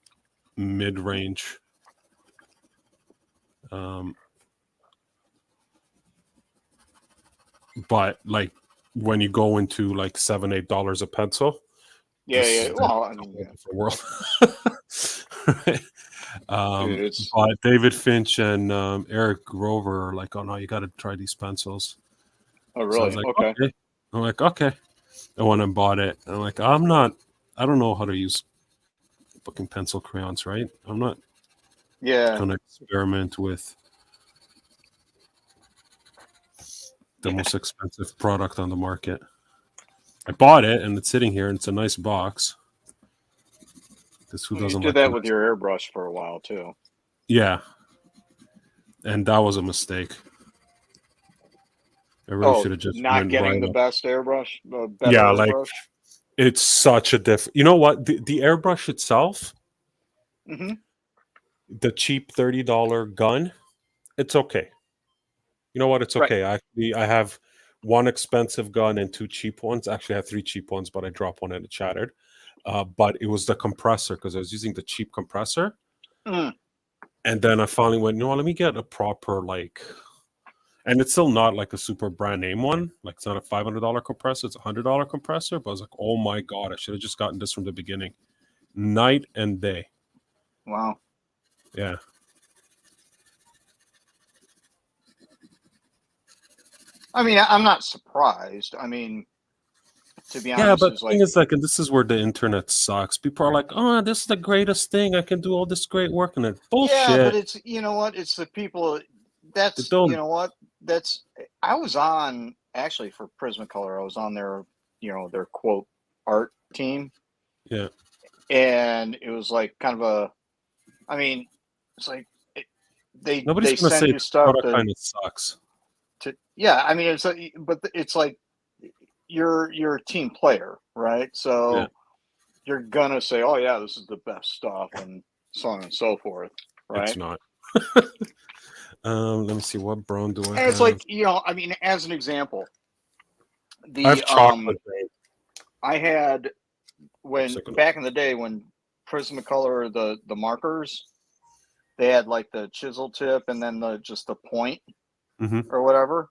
mid range. Um, but like when you go into like $7, $8 a pencil, Yeah, this is yeah. a Well, I whole mean, yeah. different world. Right? Dude, it's But David Finch and Eric Grover are like, oh no, you got to try these pencils. oh So I was really like, okay. okay. I'm like, okay. I went and bought it. And I'm like, I don't know how to use fucking pencil crayons, right? I'm not Yeah, going to experiment with the most expensive product on the market. I bought it and it's sitting here and it's a nice box. Because who well, you doesn't did like a that with nice? your airbrush for a while too. Yeah, and that was a mistake. I really Oh, should have just not went getting right the up. best airbrush, the better Yeah, like airbrush. it's such a different. You know what? The airbrush itself, Mm-hmm. the cheap $30 gun, it's okay. You know what? It's Right. okay. I have one expensive gun and two cheap ones. Actually, I have three cheap ones, but I dropped one and it shattered. But it was the compressor because I was using the cheap compressor. Mm. And then I finally went, you know what, let me get a proper like, and it's still not like a super brand name one. Like it's not a $500 compressor, it's $100 compressor. But I was like, oh my God, I should have just gotten this from the beginning. Night and day. Wow. Yeah. I mean, I'm not surprised. I mean, to be Yeah, honest, but is the thing like, is like, and this is where the internet sucks. People are like, oh, this is the greatest thing. I can do all this great work. And it's yeah, but bullshit. it's you know what? It's the people. They That's you don't, know what? That's I was on actually for Prismacolor. I was on their their quote art team, yeah. and it was like kind of a. I mean, it's like Nobody's they going to say send the you stuff product kind of sucks. to yeah. I mean, but it's like you're a team player, right? Yeah, So you're gonna say, oh yeah, this is the best stuff, and so on and so forth, it's right? not. Let me see. What brown do I And it's have? like I mean, as an example, I have the chocolate brown. I had when Second. back in the day when Prismacolor the markers they had like the chisel tip and then the just the point Mm-hmm. or whatever.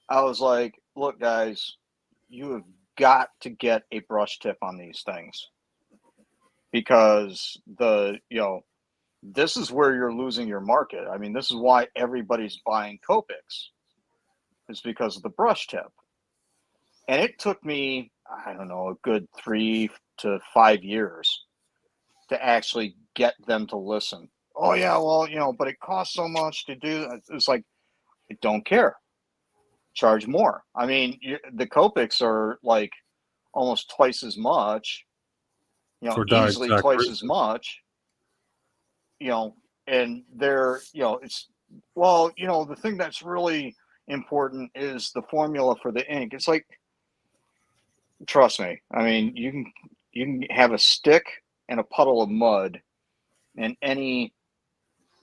I was like, look, guys, you have got to get a brush tip on these things because this is where you're losing your market. I mean, this is why everybody's buying Copics is because of the brush tip. And it took me, I don't know, a good 3 to 5 years to actually get them to listen. Oh yeah, well, but it costs so much to do. It's like, I don't care. Charge more. I mean, the Copics are like almost twice as much, For that easily exact twice as reason. much, and they're, it's, well, the thing that's really important is the formula for the ink. It's like, trust me. I mean, you can have a stick and a puddle of mud, and any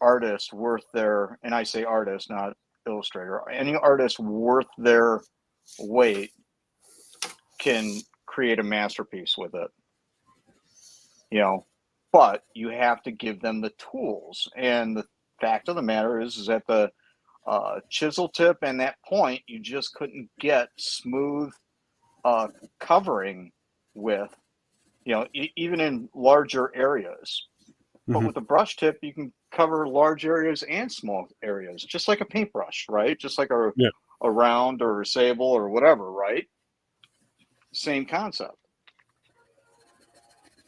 artist worth their, and I say artist, not illustrator, any artist worth their weight can create a masterpiece with it. But you have to give them the tools and fact of the matter is that the chisel tip and that point, you just couldn't get smooth covering with, even in larger areas. But Mhm. with a brush tip, you can cover large areas and small areas, just like a paintbrush, right? Just like Yeah. a round or a sable or whatever, right? Same concept.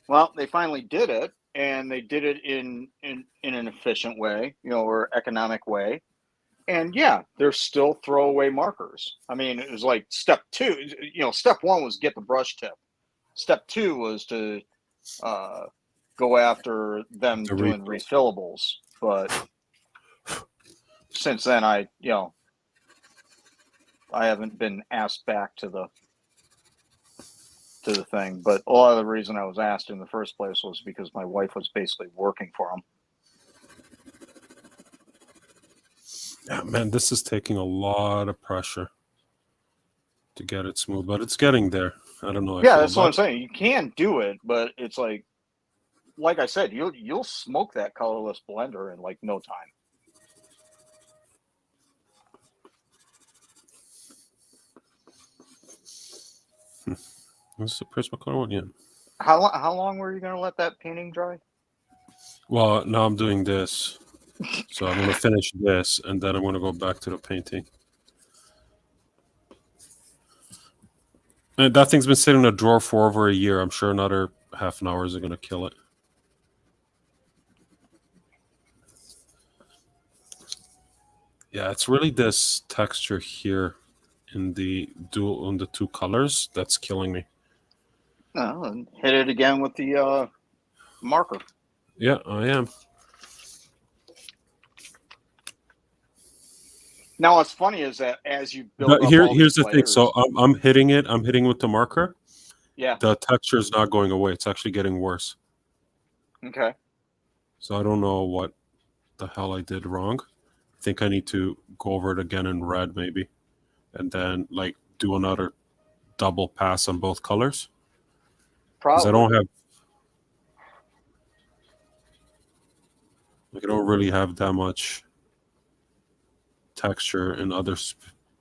Well, they finally did it, and they did it in an efficient way, or economic way. And yeah, they're still throwaway markers. I mean, it was like step two. Step one was get the brush tip. Step two was to go after them The doing refills. refillables. But since then, I haven't been asked back to the thing. But a lot of the reason I was asked in the first place was because my wife was basically working for them. Yeah, man, this is taking a lot of pressure to get it smooth, but it's getting there. I don't know how I Yeah, feel that's what about I'm saying. You can do it, but it's like I said, you'll smoke that colorless blender in like no time. it. This is the Prismacolor one, yeah. How long were you going to let that painting dry? Well, now I'm doing this. So I'm going to finish this, and then I'm going to go back to the painting. And that thing's been sitting in a drawer for over a year. I'm sure another half an hour is going to kill it. Yeah, it's really this texture here in the two colors that's killing me. No, and hit it again with the marker. Yeah, I am. Now, what's funny is that as you build up all Here's these the thing. So layers, I'm hitting it. I'm hitting with the marker. yeah, The texture is not going away. It's actually getting worse. okay, So I don't know what the hell I did wrong. I think I need to go over it again in red, maybe, and then like do another double pass on both colors because I probably. don't have like I don't really have that much texture in other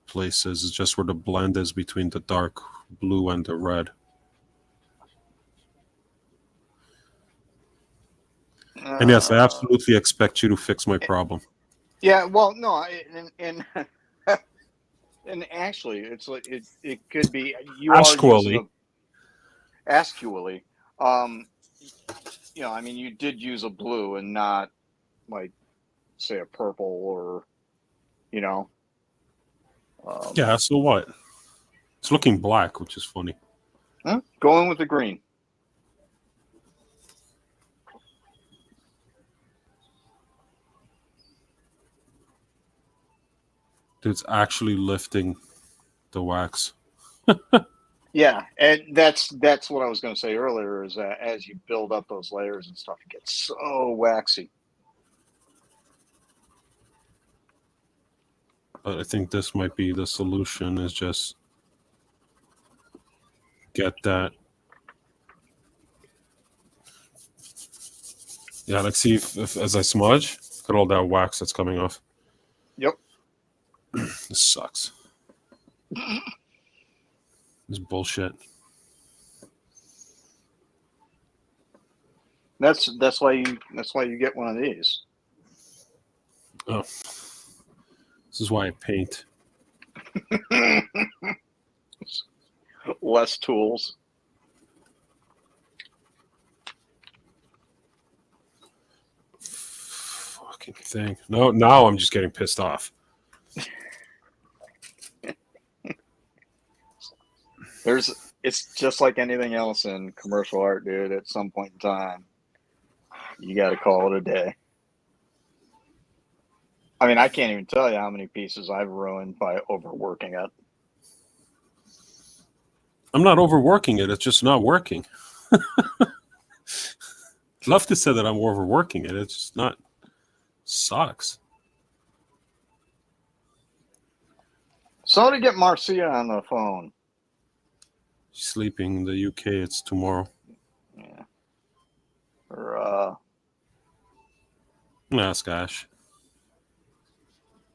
places. It's just where the blend is between the dark blue and the red. And yes, I absolutely expect you to fix my problem. Yeah, well, no, and and actually, it's like it could be you are using Ashqually. a Ascually. Um, I mean, you did use a blue and not like say a purple or you know. Yeah, so what? It's looking black, which is funny. Going with the green. Dude, it's actually lifting the wax. Yeah, and that's what I was going to say earlier is that as you build up those layers and stuff, it gets so waxy. But I think this might be the solution is just get that. Yeah, like see if as I smudge, look at all that wax that's coming off. Yep. This sucks. This bullshit. That's why you get one of these. Oh, this is why I paint. Less tools. Fucking thing. No, now I'm just getting pissed off. It's just like anything else in commercial art, dude. At some point in time, you got to call it a day. I mean, I can't even tell you how many pieces I've ruined by overworking it. I'm not overworking it. It's just not working. I'd love to say that I'm overworking it. It's just not. Sucks. Somebody get Marcia on the phone. She's sleeping in the UK. It's tomorrow. Yeah. Or Ask Ash.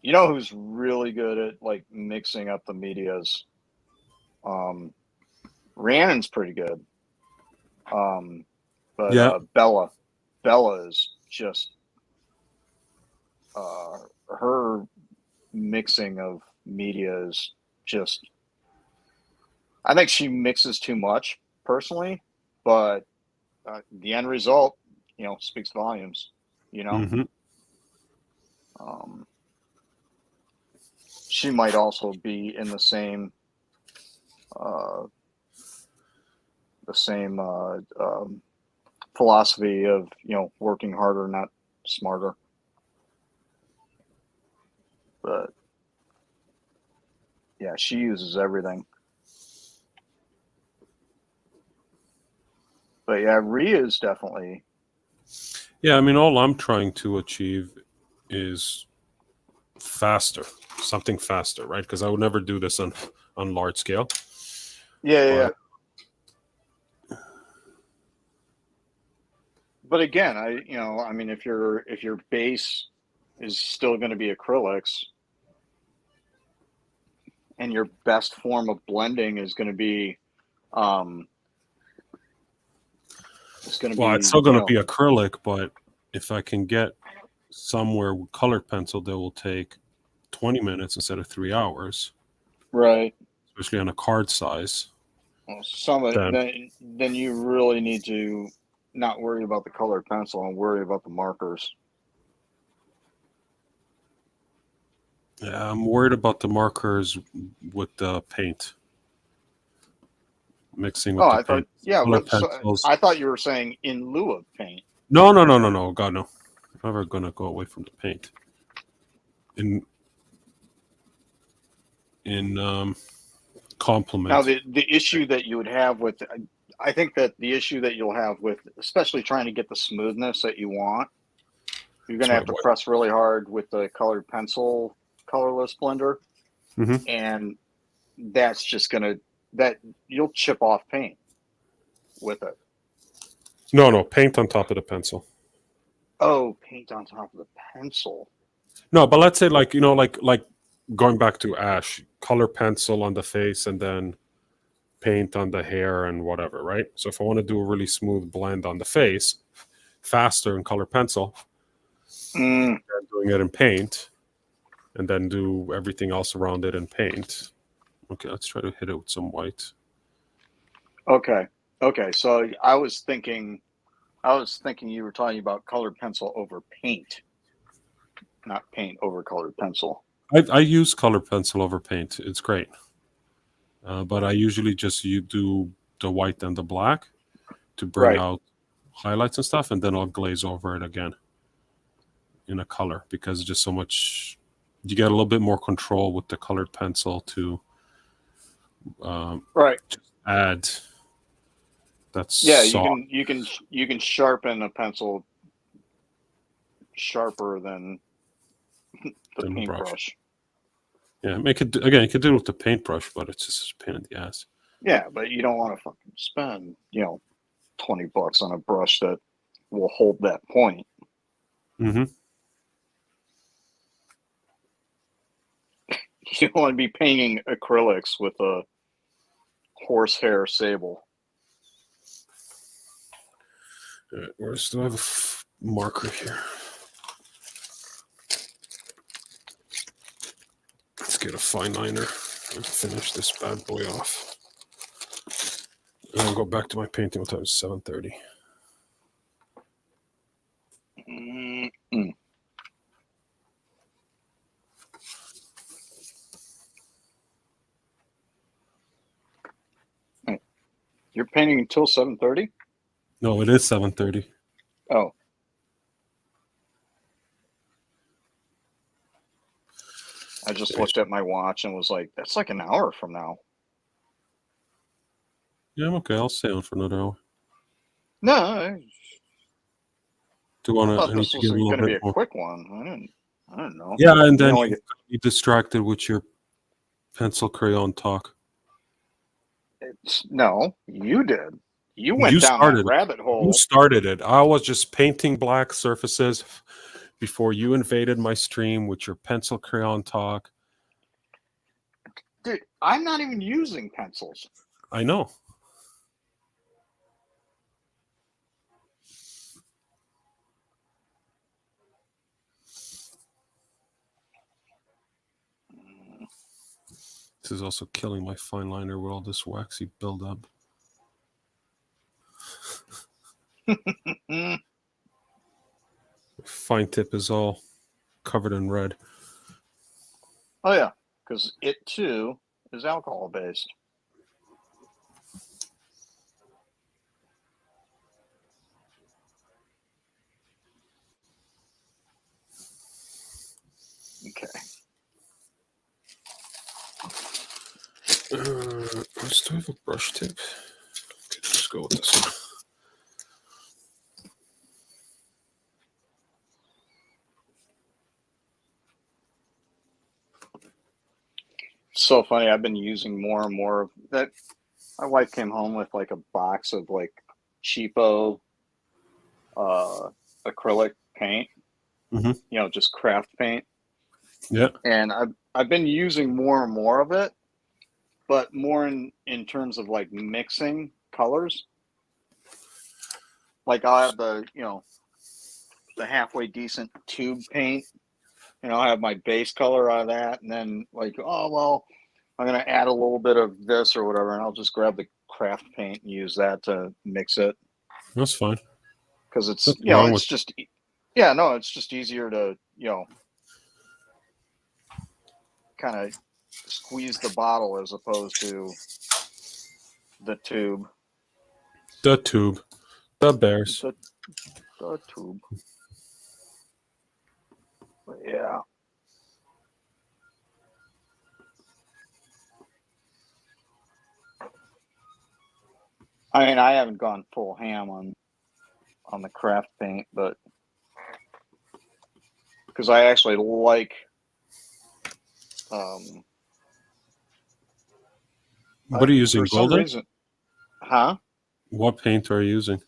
You know who's really good at like mixing up the medias? Rhiannon's pretty good. But Yeah. Bella is just her mixing of media is just. I think she mixes too much personally, but the end result, speaks volumes. Hmm. She might also be in the same uh, philosophy of working harder, not smarter. But yeah, she uses everything. But yeah, Rhea is definitely. Yeah, I mean, all I'm trying to achieve is faster, something faster, right? Because I would never do this on large scale. Yeah. But But again, I mean, if your base is still going to be acrylics, and your best form of blending is going to be, it's still going to be acrylic. But if I can get somewhere with colored pencil that will take 20 minutes instead of 3 hours, right. especially on a card size, Well, then you really need to not worry about the colored pencil and worry about the markers. Yeah, I'm worried about the markers with the paint. Mixing with Oh, the I thought, paint. yeah. Color So pencils. I thought you were saying in lieu of paint. No. God, no. I'm never going to go away from the paint. In complement. Now, the issue that you would have with, I think that the issue that you'll have with, especially trying to get the smoothness that you want, you're going to have to press really hard with the colored pencil colorless blender, and that's just going to you'll chip off paint with it. No, paint on top of the pencil. Oh, paint on top of the pencil. No, but let's say like going back to Ash, color pencil on the face and then paint on the hair and whatever, right? So if I want to do a really smooth blend on the face, faster in color pencil, and doing it in paint, and then do everything else around it in paint. Okay, let's try to hit it with some white. Okay. So I was thinking you were talking about colored pencil over paint, not paint over colored pencil. I use color pencil over paint. It's great. But I usually just do the white and the black to bring out highlights and stuff, and then I'll glaze over it again in a color because it's just so much. You get a little bit more control with the colored pencil to add. That's soft. You can sharpen a pencil sharper than the paintbrush. Yeah, make it again. You could do it with the paintbrush, but it's just a pain in the ass. Yeah, but you don't want to fucking spend $20 on a brush that will hold that point. Mm-hmm. You don't want to be painting acrylics with a horsehair sable. All right, do I have a marker here? Let's get a fine liner and finish this bad boy off. And I'll go back to my painting. What time is 7:30? You're painting until 7:30? No, it is 7:30. Oh. I just looked at my watch and was like, that's like an hour from now. Yeah, I'm okay. I'll stay on for another hour. No. Do you want I thought this was going to be a quick one. I don't know. Yeah, and then you get distracted with your pencil crayon talk. No, you did. You went down that rabbit hole. You started it. I was just painting black surfaces before you invaded my stream with your pencil crayon talk. Dude, I'm not even using pencils. I know. This is also killing my fine liner with all this waxy buildup. Fine tip is all covered in red. Oh yeah, because it too is alcohol based. Okay. Let's do have a brush tip. Okay, let's go with this one. So funny. I've been using more and more of that. My wife came home with like a box of like cheapo acrylic paint. Mhm. You know, just craft paint. Yeah. And I've been using more and more of it, but more in terms of like mixing colors. Like I'll have the the halfway decent tube paint, and I'll have my base color out of that, and then like, oh well, I'm gonna add a little bit of this or whatever, and I'll just grab the craft paint and use that to mix it. That's fine. Because it's Nothing wrong it's with- just it's just easier to kind of squeeze the bottle as opposed to the tube. The tube. The bears. The tube. But yeah. I mean, I haven't gone full ham on the craft paint, but because I actually like What are you using? for some Golden? reason. Huh? What paint are you using?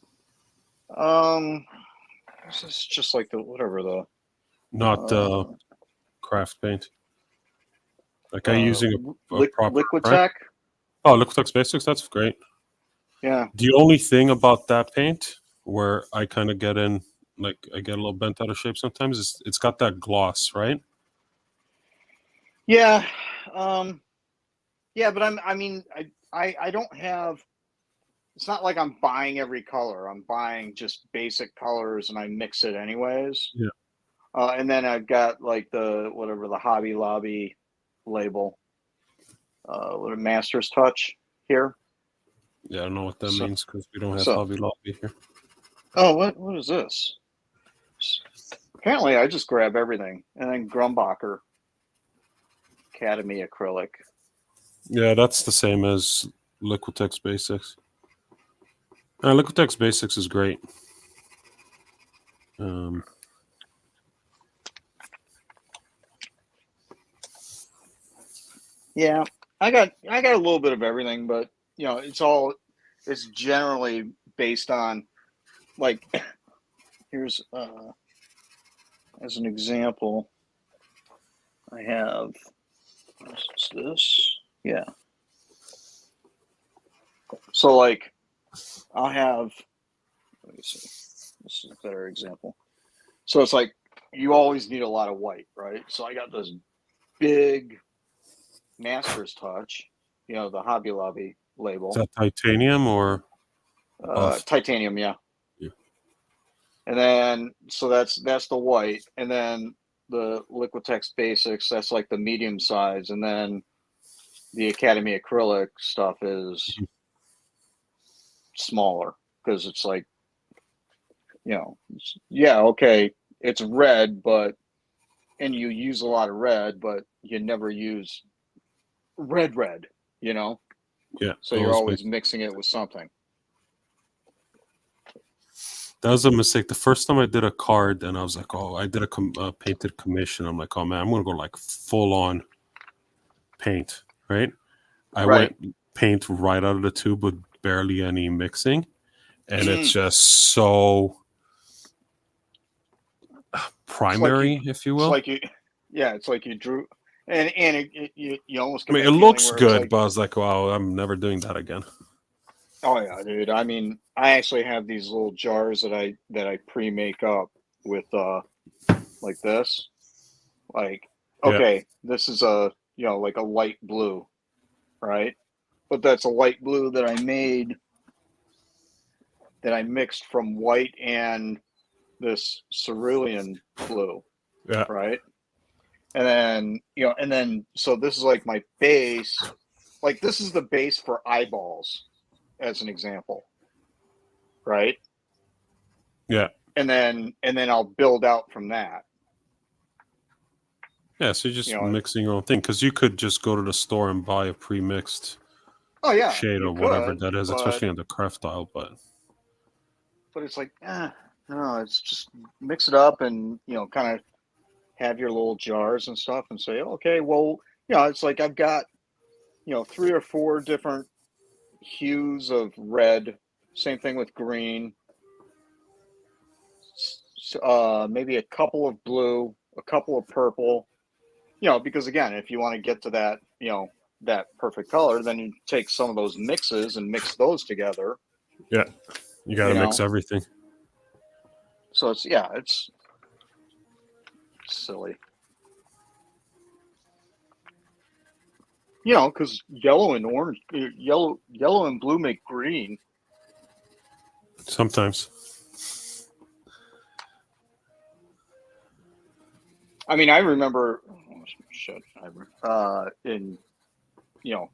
This is just like the Not craft paint. Like, are you using a proper Liquid brand? Tech? Oh, Liquitex Basics. That's great. Yeah. The only thing about that paint where I kind of get in, like, I get a little bent out of shape sometimes, is it's got that gloss, right? Yeah. Yeah, but I don't have. It's not like I'm buying every color. I'm buying just basic colors and I mix it anyways. Yeah. And then I've got like the Hobby Lobby label, what a Master's Touch here. Yeah, I don't know what that So- means because we don't have so- Hobby Lobby here. Oh, what is this? Apparently, I just grab everything, and then Grumbacher Academy acrylic. Yeah, that's the same as Liquitex Basics. Liquitex Basics is great. Yeah, I got a little bit of everything, but it's generally based on like here's as an example, I have what's this? Yeah. So like I'll have let me see. This is a better example. So it's like you always need a lot of white, right? So I got this big Master's Touch, the Hobby Lobby label. Is that titanium or buff? Titanium, yeah. Yeah. And then so that's the white, and then the Liquitex Basics, that's like the medium size, and then the Academy acrylic stuff is smaller because it's like okay, it's red, and you use a lot of red, but you never use red, Yeah. so you're always mixing it with something. That was a mistake. The first time I did a card, and I was like, oh, I did a painted commission. I'm like, oh man, I'm gonna go like full on paint, right? I went paint right out of the tube with barely any mixing, and it's just so primary, if you It's will. like you, yeah, it's like you drew, and you almost I get mean, that it feeling looks where it's good, like, but I was like, wow, I'm never doing that again. oh yeah, dude. I mean, I actually have these little jars that I pre-make up with like this. Like, Yeah, okay, this is a like a light blue, right? But that's a light blue that I made that I mixed from white and this cerulean blue, yeah, right? And then so this is like my base. Like this is the base for eyeballs, as an example, right? yeah, And then I'll build out from that. yeah. So you're You just know, mixing your own thing because you could just go to the store and buy a pre-mixed oh yeah, shade you or whatever could, that is, but especially on the craft style. But it's like, no, it's just mix it up and kind of have your little jars and stuff and say, okay, well, it's like I've got, three or four different hues of red. Same thing with green. Maybe a couple of blue, a couple of purple. Because again, if you want to get to that, that perfect color, then you take some of those mixes and mix those together. yeah, you got You to mix know, everything. so it's silly. Because yellow and orange, yellow and blue make green. Sometimes. I mean, I remember, shit, in you know,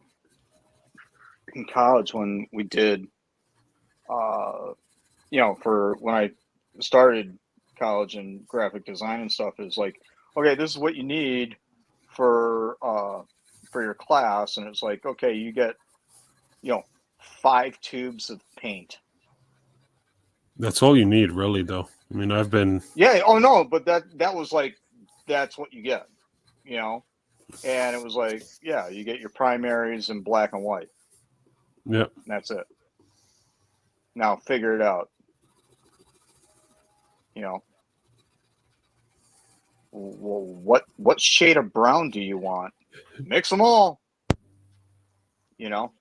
in college when we did, for when I started college in graphic design and stuff, is like, okay, this is what you need for your class, and it's like, okay, you get, you know, 5 tubes of paint. That's all you need, really, though. I mean, I've been. Yeah. Oh no, but that was like, that's what you get, and it was like, yeah, you get your primaries in black and white. Yeah. And that's it. Now figure it out. You know, well, what shade of brown do you want? Mix them all. You know.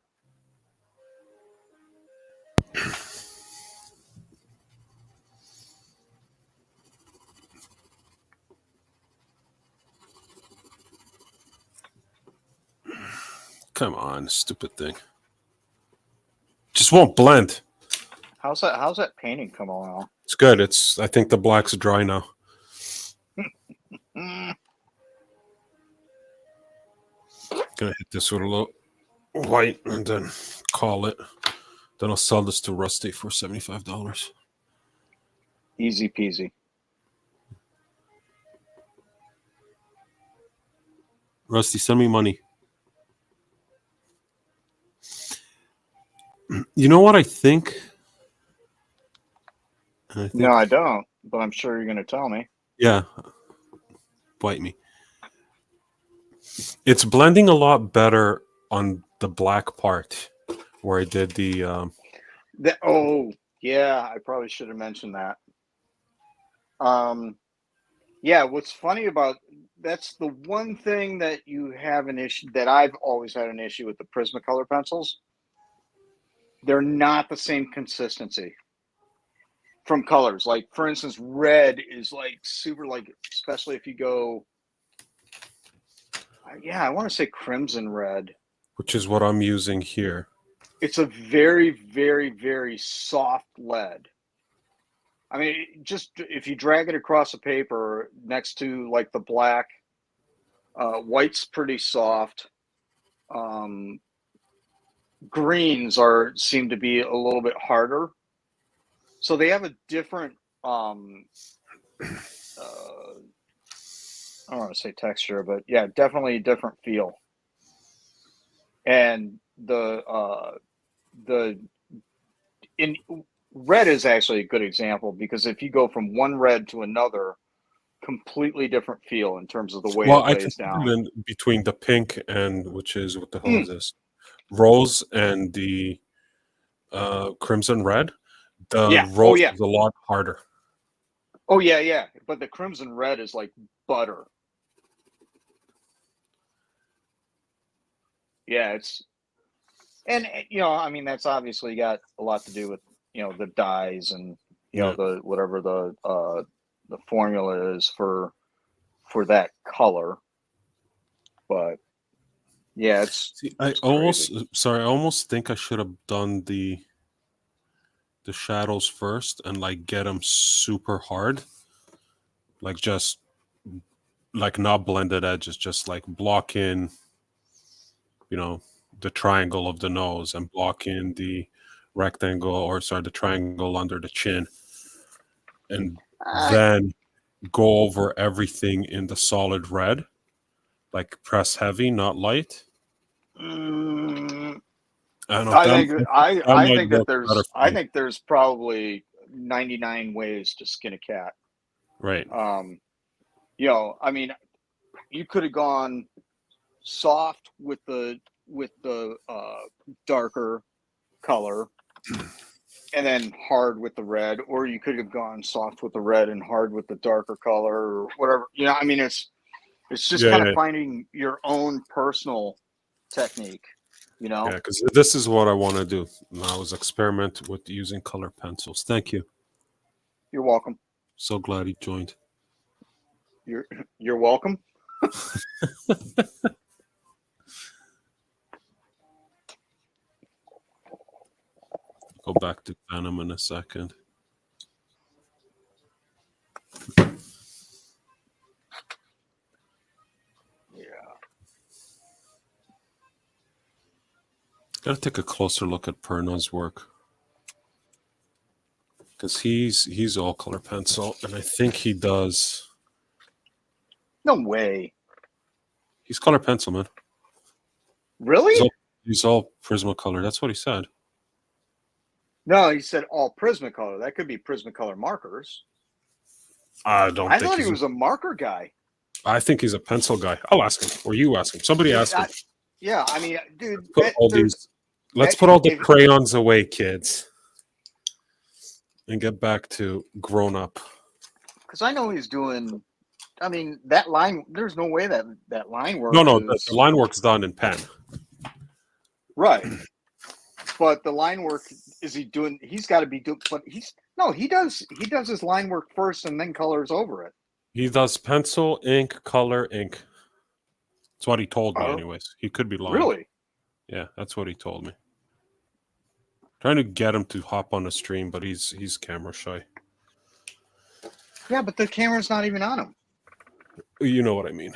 Come on, stupid thing. Just won't blend. How's that painting come along? It's good. I think the black's dry now. Mm. Gonna hit this with a little white and then call it. Then I'll sell this to Rusty for $75. Easy peasy. Rusty, send me money. You know what I think? No, I don't. But I'm sure you're going to tell me. Yeah. Bite me. It's blending a lot better on the black part where I did the. Oh, yeah. I probably should have mentioned that. Yeah. What's funny about that's the one thing that you have an issue that I've always had an issue with the Prismacolor pencils. They're not the same consistency from colors. Like, for instance, red is like super, like, especially if you go, yeah, I want to say crimson red. Which is what I'm using here. It's a very, very, very soft lead. I mean, just if you drag it across the paper next to like the black, white's pretty soft. Greens seem to be a little bit harder. So they have a different, I don't want to say texture, but yeah, definitely a different feel. And in red is actually a good example because if you go from one red to another, completely different feel in terms of the way Well, it I can lays put down. it in between the pink and which is what the hell is this? Rose and the crimson red. The Yeah. Oh rose yeah. is a lot harder. Oh yeah, yeah. But the crimson red is like butter. Yeah, it's I mean, that's obviously got a lot to do with the dyes and Yeah. the whatever the formula is for that color. But yeah, See, it's crazy. I almost think I should have done the shadows first and like get them super hard, like just like not blended edges, just like block in, you know, the triangle of the nose and block in the rectangle or sorry, the triangle under the chin, and I, then go over everything in the solid red, like press heavy, not light. mm, I don't know. I think That I might think that work better for me. there's probably 99 ways to skin a cat. Right. I mean, you could have gone soft with the darker color and then hard with the red, or you could have gone soft with the red and hard with the darker color, or whatever. I mean, it's just Yeah, kind of yeah, finding your own personal technique. yeah. Because this is what I want to do. I was experimenting with using color pencils. Thank you. You're welcome. So glad he joined. You're you're welcome. Go back to Venom in a second. Yeah. Gotta take a closer look at Perno's work. Because he's all color pencil, and I think he does. No way. He's color pencil, man. Really? He's all Prismacolor. That's what he said. No, he said all Prismacolor. That could be Prismacolor markers. I don't I think thought he he's. was a marker guy. I think he's a pencil guy. I'll ask him, or you ask him. Somebody ask him. Yeah, I mean, dude, Let's put all the crayons away, kids, and get back to grown up. because I know he's doing. I mean, that line. There's no way that line work. No, is, the line work's done in pen. right. But the line work is he doing? He's got to be doing. But he does his line work first and then colors over it. He does pencil, ink, color, ink. That's what he told me, Oh, anyways. He could be lying. really? Yeah, that's what he told me. Trying to get him to hop on a stream, but he's camera shy. Yeah, but the camera's not even on him. You know what I mean.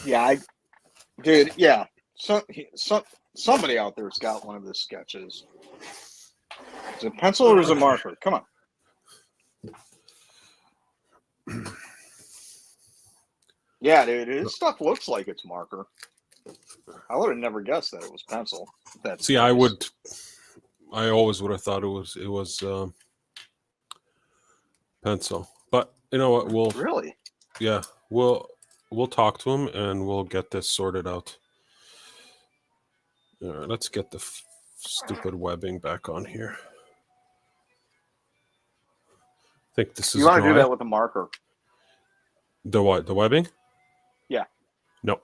Yeah, dude. Yeah, somebody out there's got one of his sketches. Is it a pencil or is it a marker? Come on. Yeah, dude, his stuff looks like it's marker. I would have never guessed that it was pencil. See, I always would have thought it was pencil. But you know what? Really? Yeah, we'll talk to him and we'll get this sorted out. All right, let's get the stupid webbing back on here. I think this is. You want to dry. do that with a marker? The what? The webbing? Yeah. No.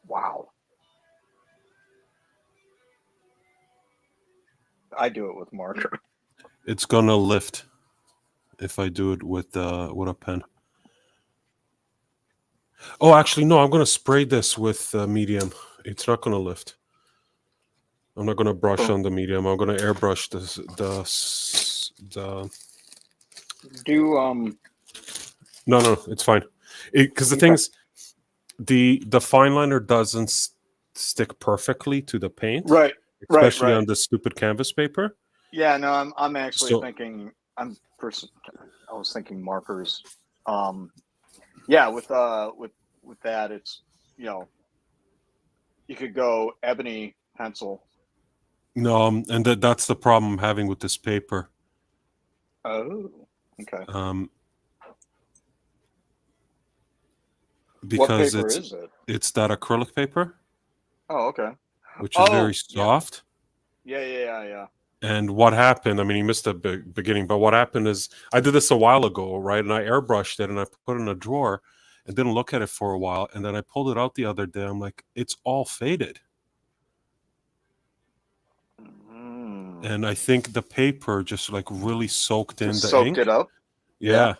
Wow. I do it with marker. It's gonna lift if I do it with a pen. Oh, actually, no. I'm gonna spray this with medium. It's not gonna lift. I'm not gonna brush on the medium. I'm gonna airbrush the. Do No, it's fine. Because the thing is, the fine liner doesn't stick perfectly to the paint, right, especially right. on this stupid canvas paper. Yeah, no, I'm actually thinking. I was thinking markers. Yeah, with that, it's you could go ebony pencil. No, and that's the problem I'm having with this paper. Oh, okay. Because what paper is it? It's that acrylic paper. Oh, okay. Which is very soft. Yeah. And what happened? I mean, he missed the beginning, but what happened is I did this a while ago, right? And I airbrushed it and I put it in a drawer and didn't look at it for a while. And then I pulled it out the other day. I'm like, it's all faded. And I think the paper just like really soaked in Just the soaked ink. it up. Yeah.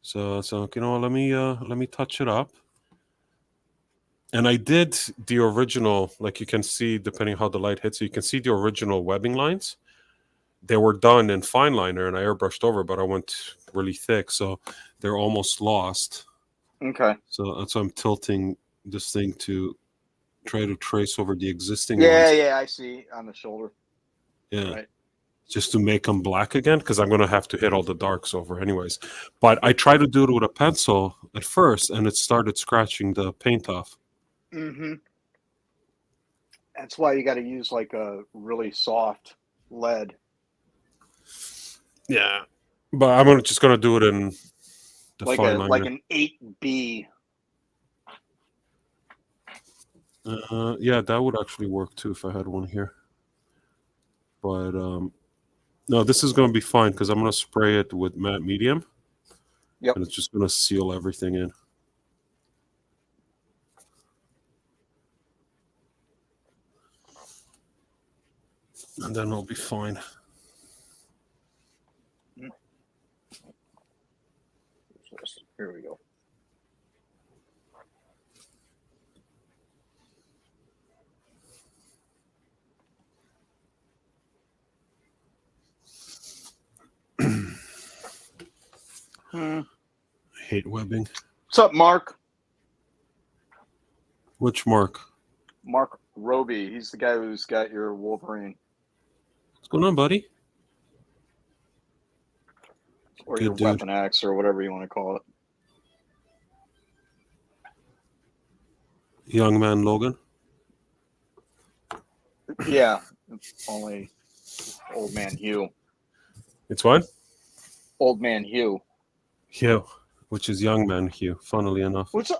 So let me touch it up. And I did the original, like you can see, depending how the light hits, you can see the original webbing lines. They were done in fine liner and I airbrushed over, but I went really thick, so they're almost lost. Okay. So that's why I'm tilting this thing to try to trace over the existing ones. Yeah, I see on the shoulder. Yeah. Right. Just to make them black again, because I'm going to have to hit all the darks over anyways. But I tried to do it with a pencil at first, and it started scratching the paint off. Mm-hmm. That's why you got to use like a really soft lead. Yeah. But I'm just going to do it in the fine liner. Like an 8B. Yeah, that would actually work too if I had one here. But no, this is going to be fine because I'm going to spray it with matte medium. Yep. And it's just going to seal everything in. And then it'll be fine. Here we go. I hate webbing. What's up, Mark? Which Mark? Mark Roby. He's the guy who's got your Wolverine. What's going on, buddy? Or Good your dude. Weapon X or whatever you want to call it. Young man Logan. Yeah. Only Old Man Hugh. It's what? Old Man Hugh. Hugh, which is young man Hugh, funnily enough. What's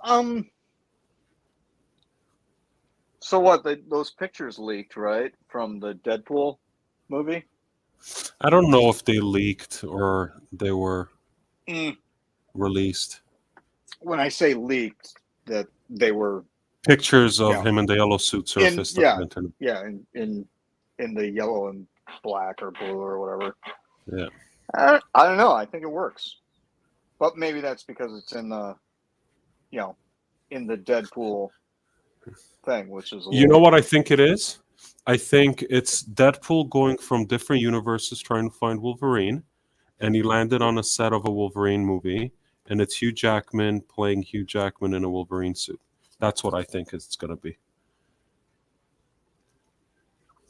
So what? Those pictures leaked, right, from the Deadpool movie? I don't know if they leaked or they were released. When I say leaked, that they were Pictures of him in the yellow suit surfaced on the internet. Yeah, in the yellow and black or blue or whatever. Yeah. I don't know. I think it works, but maybe that's because it's in the, in the Deadpool thing, which is You know what I think it is? I think it's Deadpool going from different universes trying to find Wolverine, and he landed on a set of a Wolverine movie, and it's Hugh Jackman playing Hugh Jackman in a Wolverine suit. That's what I think it's going to be.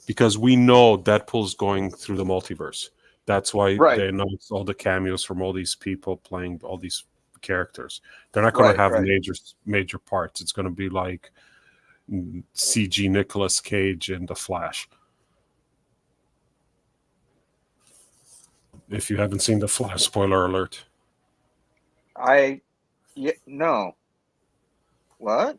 Because we know Deadpool's going through the multiverse. That's why they announced all the cameos from all these people playing all these characters. They're not going to have major parts. It's going to be like CG Nicolas Cage in The Flash. If you haven't seen The Flash, spoiler alert. No. What?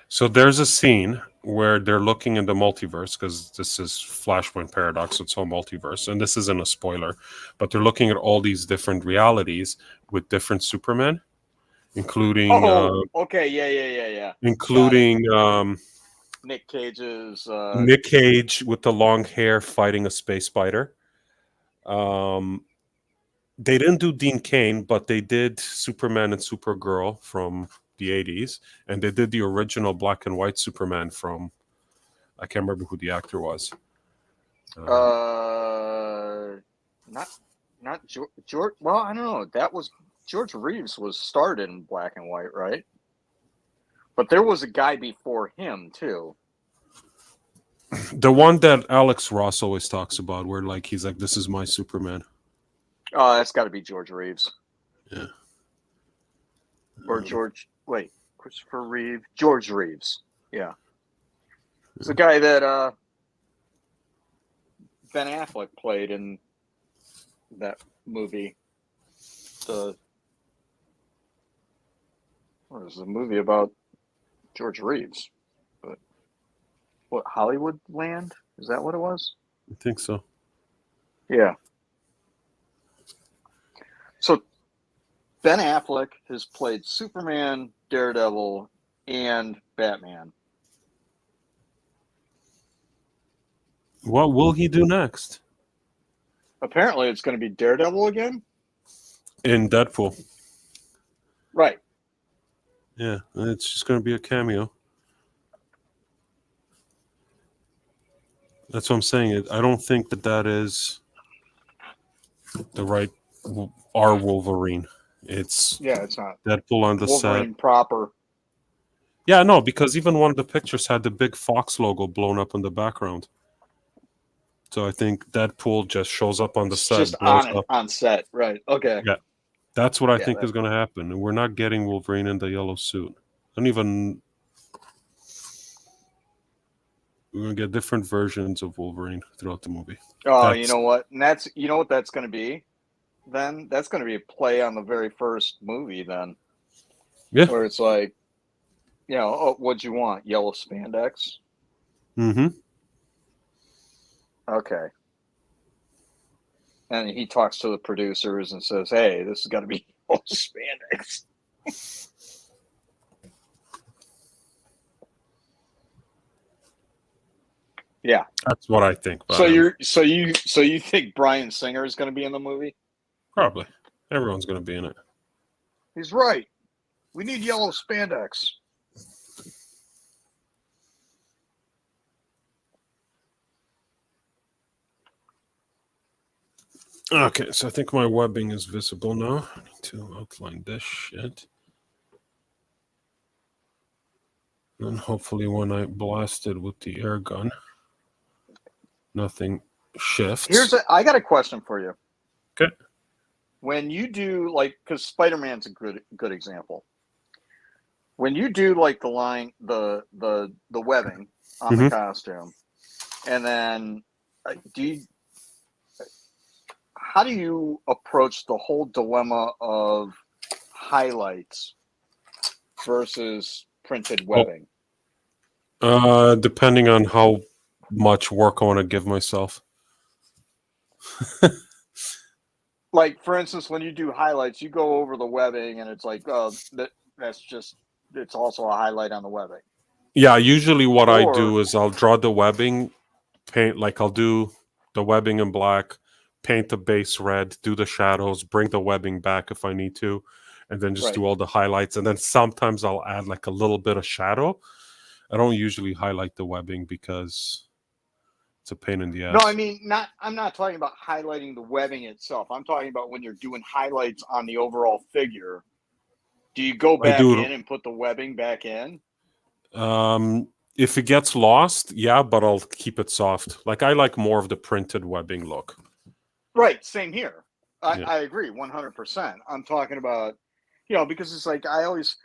So there's a scene where they're looking in the multiverse, because this is Flashpoint Paradox, so it's all multiverse, and this isn't a spoiler, but they're looking at all these different realities with different Supermen, including including Nick Cage's Nick Cage with the long hair fighting a space spider. They didn't do Dean Cain, but they did Superman and Supergirl from the 80s, and they did the original black and white Superman from, I can't remember who the actor was. Not George. Well, I don't know. That was George Reeves was started in black and white, right? But there was a guy before him too. The one that Alex Ross always talks about, where like he's like, "This is my Superman." Oh, that's got to be George Reeves. Yeah. Or Christopher Reeve. George Reeves. Yeah. It's the guy that Ben Affleck played in that movie. What is the movie about George Reeves? But what, Hollywood Land? Is that what it was? I think so. Yeah. So Ben Affleck has played Superman, Daredevil, and Batman. What will he do next? Apparently, it's going to be Daredevil again. In Deadpool. Right. Yeah, it's just going to be a cameo. That's what I'm saying. I don't think that is the right our Wolverine. It's Yeah, it's not Deadpool on the Wolverine set. proper. Yeah, no, because even one of the pictures had the big Fox logo blown up in the background. So I think Deadpool just shows up on the It's set, just blows up. on set. Right. Okay. Yeah, that's what I Yeah, think is going to happen. And we're not getting Wolverine in the yellow suit. Don't even. We're going to get different versions of Wolverine throughout the movie. Oh, That's, you know what? And you know what that's going to be? Then that's going to be a play on the very first movie. Then, yeah. where it's like, oh, what'd you want? Yellow spandex. Mm-hmm. Okay. And he talks to the producers and says, "Hey, this has got to be yellow spandex." Yeah. That's what I think. So you think Bryan Singer is going to be in the movie? Probably. Everyone's going to be in it. He's right. We need yellow spandex. Okay, so I think my webbing is visible now. I need to outline this shit. And hopefully when I blast it with the air gun, nothing shifts. I got a question for you. Okay. When you do because Spider-Man's a good example. When you do the line, the webbing on the costume, and then how do you approach the whole dilemma of highlights versus printed webbing? Depending on how much work I want to give myself. For instance, when you do highlights, you go over the webbing, and it's it's also a highlight on the webbing. Yeah, usually what I do is I'll draw the webbing, paint, I'll do the webbing in black, paint the base red, do the shadows, bring the webbing back if I need to, and then just do all the highlights. And then sometimes I'll add a little bit of shadow. I don't usually highlight the webbing because it's a pain in the ass. No, I mean, I'm not talking about highlighting the webbing itself. I'm talking about when you're doing highlights on the overall figure. Do you go back in and put the webbing back in? If it gets lost, yeah, but I'll keep it soft. I like more of the printed webbing look. Right, same here. I agree 100%. I'm talking about, because it's I always,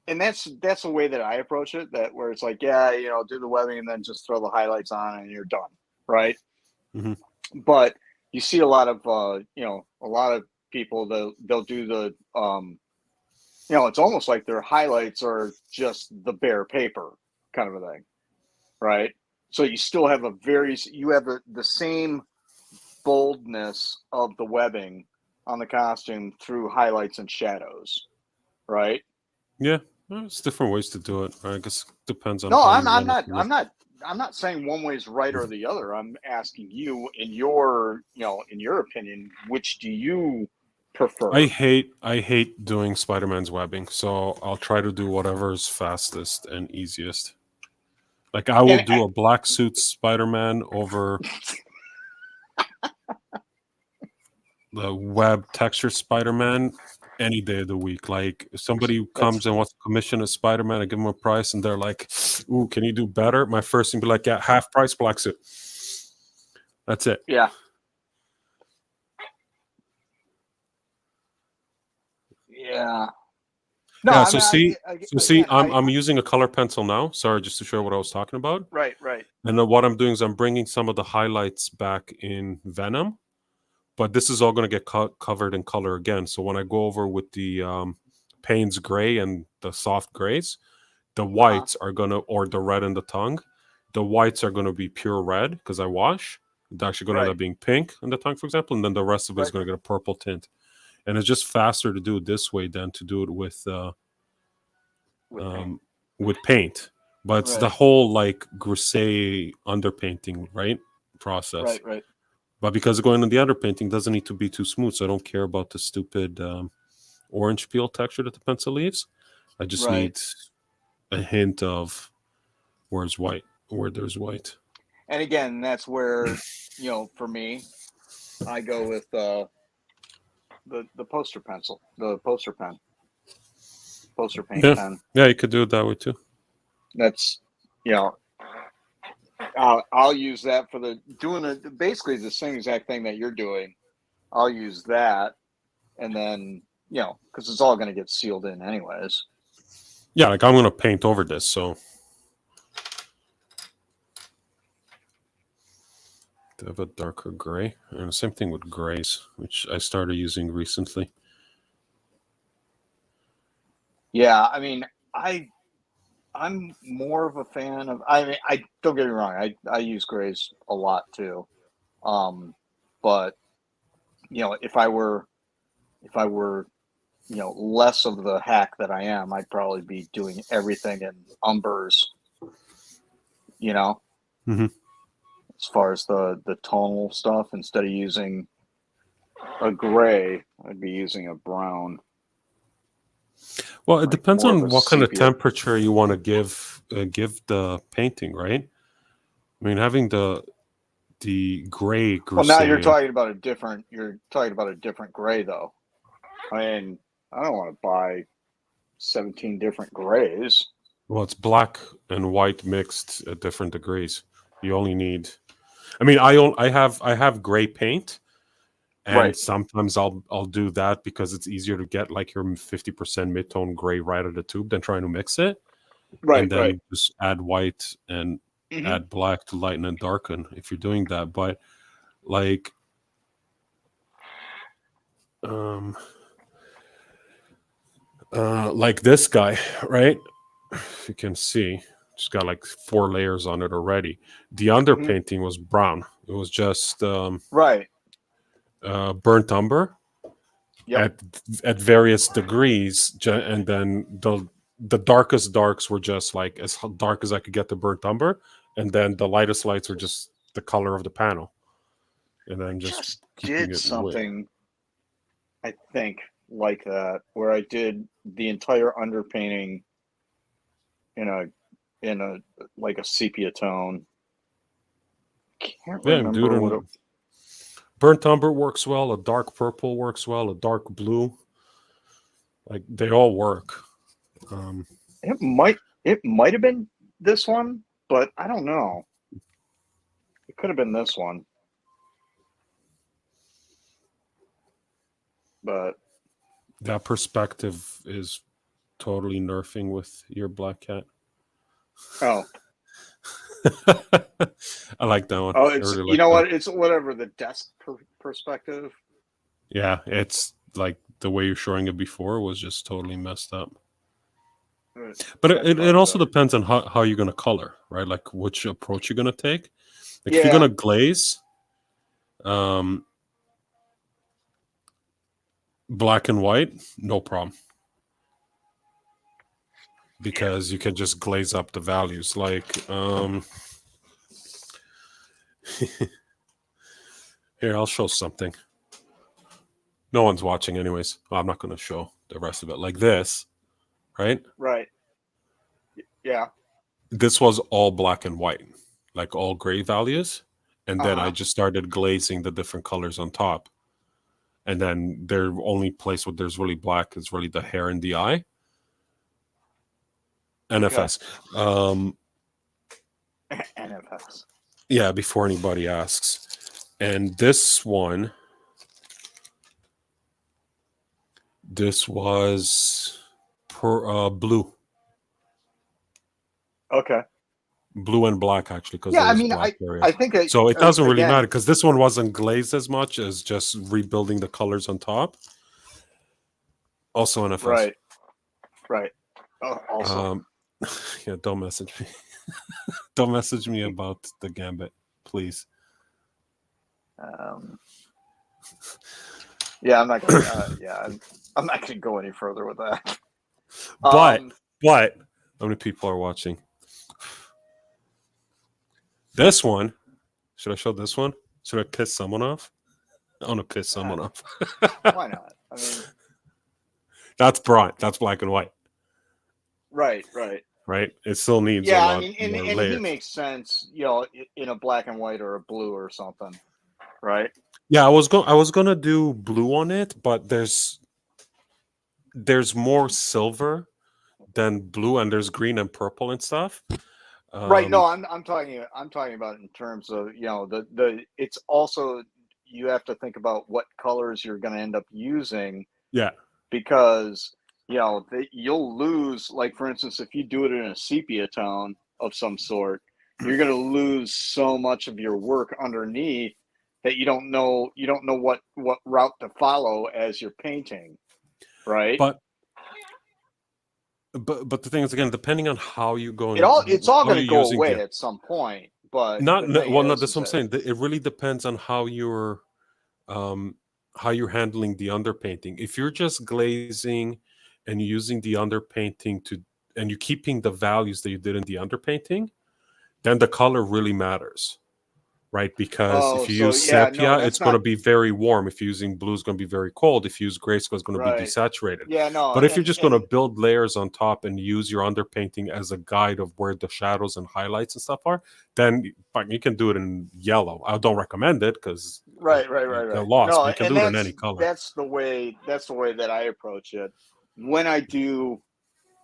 and that's the way that I approach it. Where it's do the webbing and then just throw the highlights on and you're done, right? Mm-hmm. But you see a lot of people they'll do the it's almost like their highlights are just the bare paper kind of a thing, right? So you still have the same boldness of the webbing on the costume through highlights and shadows, right? Yeah, there's different ways to do it. I guess it depends on. No, I'm not saying one way is right or the other. I'm asking you, in your opinion, which do you prefer? I hate doing Spider-Man's webbing, so I'll try to do whatever is fastest and easiest. I will do a black suit Spider-Man over the web texture Spider-Man any day of the week. If somebody comes and wants to commission a Spider-Man, I give them a price and they're like, "Ooh, can you do better?" My first thing be like, "Yeah, half price black suit." That's it. Yeah. Yeah. No, yeah, so I'm using a color pencil now. Sorry, just to show what I was talking about. Right. And then what I'm doing is I'm bringing some of the highlights back in Venom, but this is all going to get covered in color again. So when I go over with the Payne's gray and the soft grays, the whites are gonna, or the red in the tongue, the whites are gonna be pure red because I wash. It's actually gonna end Right. up being pink in the tongue, for example, and then the rest of it is Right. gonna get a purple tint. And it's just faster to do it this way than to do it With paint. um, with paint. But it's the Right. whole like grisaille underpainting, right? Process. Right. Right. But because going on the underpainting doesn't need to be too smooth, so I don't care about the stupid orange peel texture that the pencil leaves. I just Right. need a hint of where there's white. And again, that's where, for me, I go with the poster pencil, the poster pen, poster paint Yeah, pen. yeah, you could do it that way too. That's, I'll use that for basically the same exact thing that you're doing. I'll use that, and then because it's all going to get sealed in anyways. Yeah, like I'm gonna paint over this, so to have a darker gray, and the same thing with grays, which I started using recently. Yeah, I mean, I'm more of a fan of. I mean, I don't get me wrong. I use grays a lot too, but if I were less of the hack that I am, I'd probably be doing everything in umbers. Mhm. As far as the tonal stuff, instead of using a gray, I'd be using a brown. Well, it Like depends more of on a what kind of sepia. temperature you want to give the painting, right? I mean, having the gray Well, now you're grisaille. talking about a different. You're talking about a different gray, though. I mean, I don't want to buy 17 different grays. Well, it's black and white mixed at different degrees. You only need. I mean, I have gray paint, and Right. sometimes I'll do that because it's easier to get like your 50% mid-tone gray right out of the tube than trying to mix it, Right. and Right. then just add white and Mm-hmm. add black to lighten and darken if you're doing that. But like like this guy, right? If you can see, it's got like 4 layers on it already. The Mm-hmm. underpainting was brown. It was just Right. burnt umber Yep. at various degrees, and then the darkest darks were just like as dark as I could get the burnt umber, and then the lightest lights were just the color of the panel, and then just keeping Did it way. something, I think, like that, where I did the entire underpainting in a like a sepia tone. Can't Yeah, dude, remember what it. burnt umber works well. A dark purple works well. A dark blue, like they all work. It might have been this one, but I don't know. It could have been this one, but That perspective is totally nerfing with your black cat. oh, I like that one. I it's really like that. what? It's whatever the desk perspective. Yeah, it's like the way you're showing it before was just totally messed up. But That's it probably also better. depends on how you're going to color, right? Like which approach you're going to take. Like if you're Yeah. going to glaze, black and white, no problem. Because you can just glaze up the values. Like, here, I'll show something. No one's watching, anyways. Well, I'm not going to show the rest of it. Like this, right? Right. Yeah. This was all black and white, like all gray values. And then I just started glazing the different colors on top. And then their only place where there's really black is really the hair and the eye. NFS. NFS. Yeah, before anybody asks. And this one, this was blue. Okay. Blue and black, actually, because Yeah, there I was mean, black I areas. think So it doesn't really again, matter because this one wasn't glazed as much as just rebuilding the colors on top. Also NFS. Right. Also. Yeah, don't message me. Don't message me about the Gambit, please. Yeah, I'm not gonna. I'm not gonna go any further with that. But how many people are watching? This one. Should I show this one? Should I piss someone off? I want to piss someone off. Why not? I mean, That's bright. That's black and white, right. right? It still needs a Yeah, I lot mean, more and he layers. makes sense, in a black and white or a blue or something, right? Yeah, I was gonna do blue on it, but there's more silver than blue, and there's green and purple and stuff. Right. No, Um, I'm talking about in terms of the it's also you have to think about what colors you're going to end up using yeah, because you'll lose, like, for instance, if you do it in a sepia tone of some sort, you're going to lose so much of your work underneath that you don't know what route to follow as you're painting, right? but but the thing is, again, depending on how you go It's all how going to you're go using away the at some point, but not the thing well, no, is that's what I'm that saying. It really depends on um how you're handling the underpainting. If you're just glazing and you're using the underpainting to and you're keeping the values that you did in the underpainting, then the color really matters, right? Because oh, if you so use yeah, no, sepia, that's it's going not to be very warm. If you're using blue, it's going to be very cold. If you use grayscale, it's going to be right. desaturated. Yeah, no, But if you're just going to and build layers on top and use your underpainting as a guide of where the shadows and highlights and stuff are, then fine, you can do it in yellow. I don't recommend it because you get right. lost, but No, you can and do it in any that's color. that's the way that I approach it when I do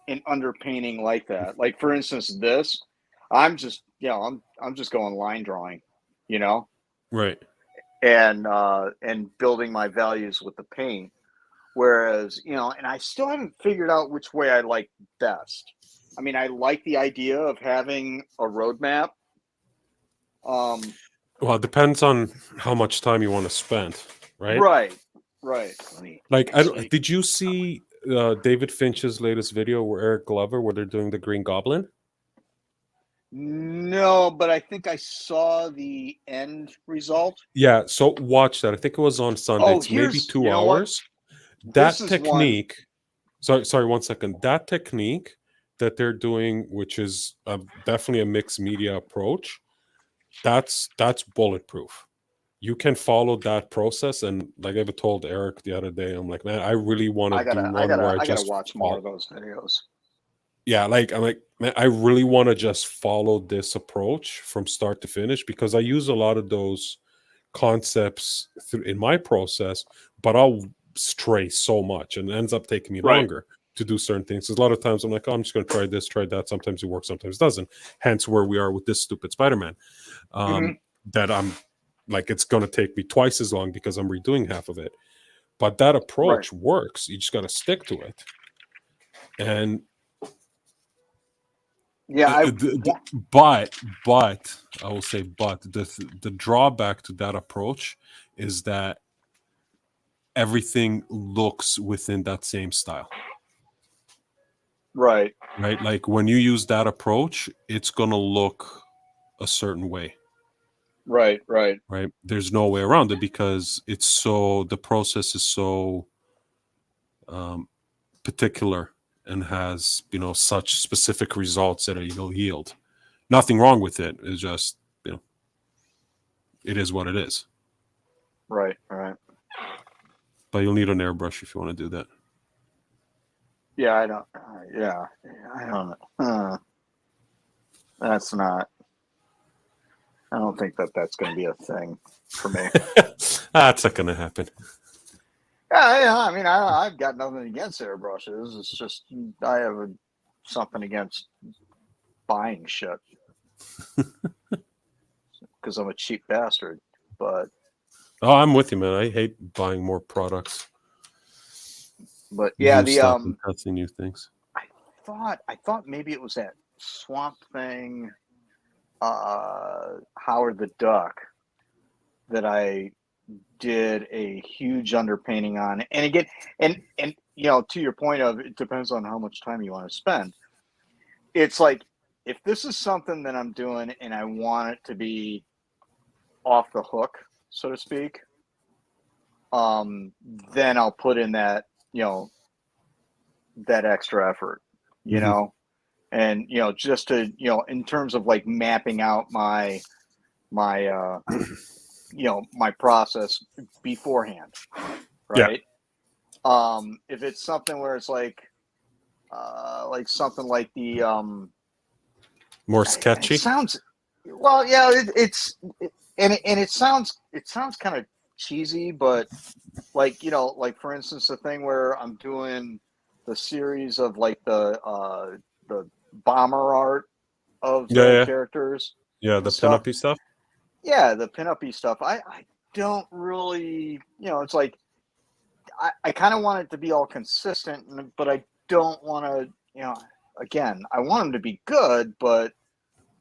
an underpainting like that. Like, for instance, this, I'm just going line drawing, you know, Right. and building my values with the paint. Whereas, and I still haven't figured out which way I like best. I mean, I like the idea of having a roadmap. Um, Well, it depends on how much time you want to spend, right? right, right. Like, I don't, Actually, did you see David Finch's latest video where Eric Glover, where they're doing the Green Goblin? no, but I think I saw the end result. Yeah, so watch that. I think it was on Sunday. Oh, It's maybe you two know what? hours. This That is one. technique, sorry, 1 second. That technique that they're doing, which is definitely a mixed media approach, that's bulletproof. You can follow that process, and like I even told Eric the other day, I'm like, man, I really want to I do gotta, I one where gotta, I I gotta just watch more follow. of those videos. Yeah, like I'm like, man, I really want to just follow this approach from start to finish because I use a lot of those concepts in my process, but I'll stray so much and it ends up taking me Right. longer to do certain things. 'Cause a lot of times I'm like, oh, I'm just going to try this, try that. Sometimes it works, sometimes it doesn't. Hence where we are with this stupid Spider-Man. Hmm. That I'm like, it's going to take me twice as long because I'm redoing half of it. But that Right. approach works. You just got to stick to it. And Yeah. but I will say but the drawback to that approach is that everything looks within that same style, Right. right? Like when you use that approach, it's gonna look a certain way, Right. Right. right? There's no way around it because the process is so um, particular and has such specific results that it'll yield. Nothing wrong with it. It's just it is what it is. Right. Right. But you'll need an airbrush if you want to do that. Yeah. I don't. Yeah. I don't know. That's not. I don't think that's going to be a thing for me. That's not gonna happen. Yeah. I mean, I've got nothing against airbrushes. It's just I have something against buying shit because I'm a cheap bastard. But Oh, I'm with you, man. I hate buying more products, yeah, new stuff, and testing new things. I thought maybe it was that Swamp Thing, Howard the Duck that I did a huge underpainting on. And again, and to your point of it depends on how much time you want to spend. it's like, if this is something that I'm doing and I want it to be off the hook, so to speak, then I'll put in that, that extra effort, you Mhm. know, and, just to, in terms of like mapping out my my process beforehand, Yeah, right? If it's something where it's like something like the more it sketchy. sounds, well, yeah, and it sounds kind of cheesy, but like, like for instance, the thing where I'm doing the series of like the bomber art of Yeah, the yeah, characters yeah. and The stuff. pinup stuff. Yeah, the pinup-y stuff. I don't really, it's like I kind of want it to be all consistent, but I don't want to, again, I want them to be good, but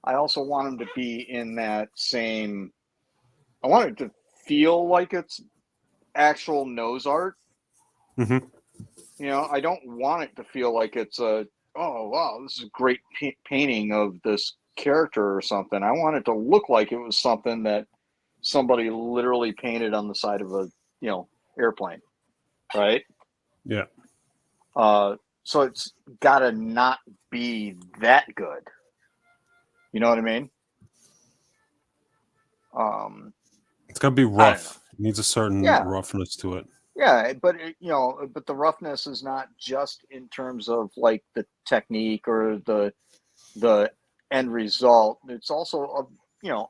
I also want them to be in that same. I want it to feel like it's actual nose art. Hmm. I don't want it to feel like it's a, oh wow, this is a great painting of this character or something. I want it to look like it was something that somebody literally painted on the side of a, airplane, right? Yeah. So it's got to not be that good. You know what I mean? Um, It's got to be I don't know. rough. It needs a certain Yeah, roughness to it. yeah, but but the roughness is not just in terms of like the technique or the end result. It's also of,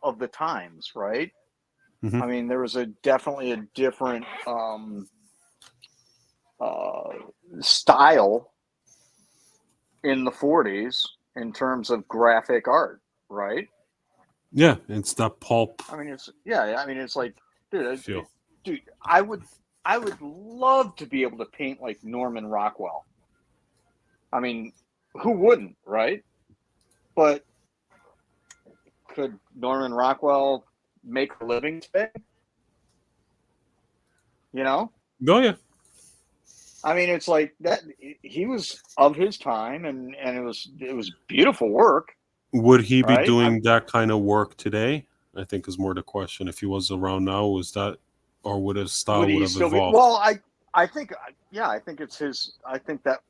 of the times, right? Hmm. I mean, there was definitely a different uh, style in the 40s in terms of graphic art, right? Yeah, it's that pulp I mean, it's, yeah. I mean, it's like, dude, feel. dude, I would love to be able to paint like Norman Rockwell. I mean, who wouldn't, right? But could Norman Rockwell make a living today? You know, Oh yeah. I mean, it's like that. He was of his time, and it was beautiful work, Would he be right? doing that kind of work today? I think is more the question. If he was around now, was that, or would his Would style would he have still be? evolved? Well, I think, yeah, I think it's his. I think that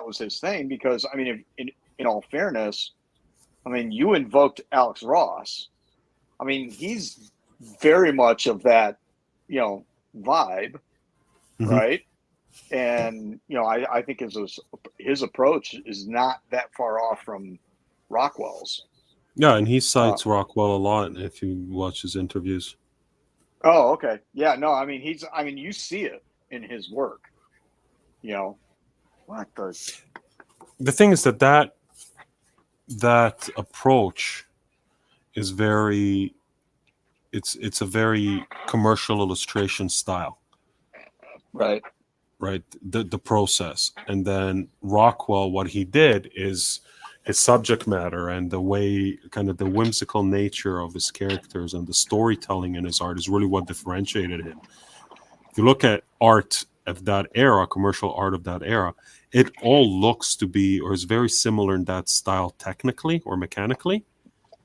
was his thing, because I mean, if, in all fairness, I mean, you invoked Alex Ross. I mean, he's very much of that, vibe, Hmm. right? And I think his approach is not that far off from Rockwell's. Yeah, and he Uh, cites Rockwell a lot if you watch his interviews. oh, okay, yeah, no, I mean, I mean, you see it in his work. You know what the? The thing is that approach is very it's a very commercial illustration style, Right, right? The process. And then Rockwell, what he did is his subject matter and the way, kind of the whimsical nature of his characters and the storytelling in his art is really what differentiated him. If you look at art of that era, commercial art of that era, it all looks to be or is very similar in that style technically or mechanically,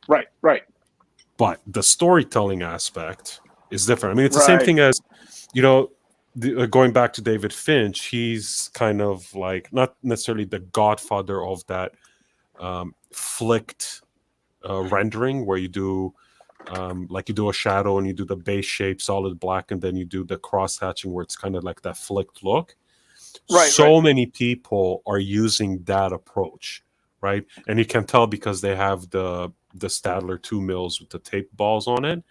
right, but the storytelling aspect is different. I mean, it's the same right. thing as, you know, going back to David Finch, he's kind of like not necessarily the godfather of that flicked rendering where you do like you do a shadow and you do the base shape solid black and then you do the cross hatching where it's kind of like that flicked look. Right. So many people are using that approach, right? And you can tell because they have the Stadler 2 mills with the tape balls on it.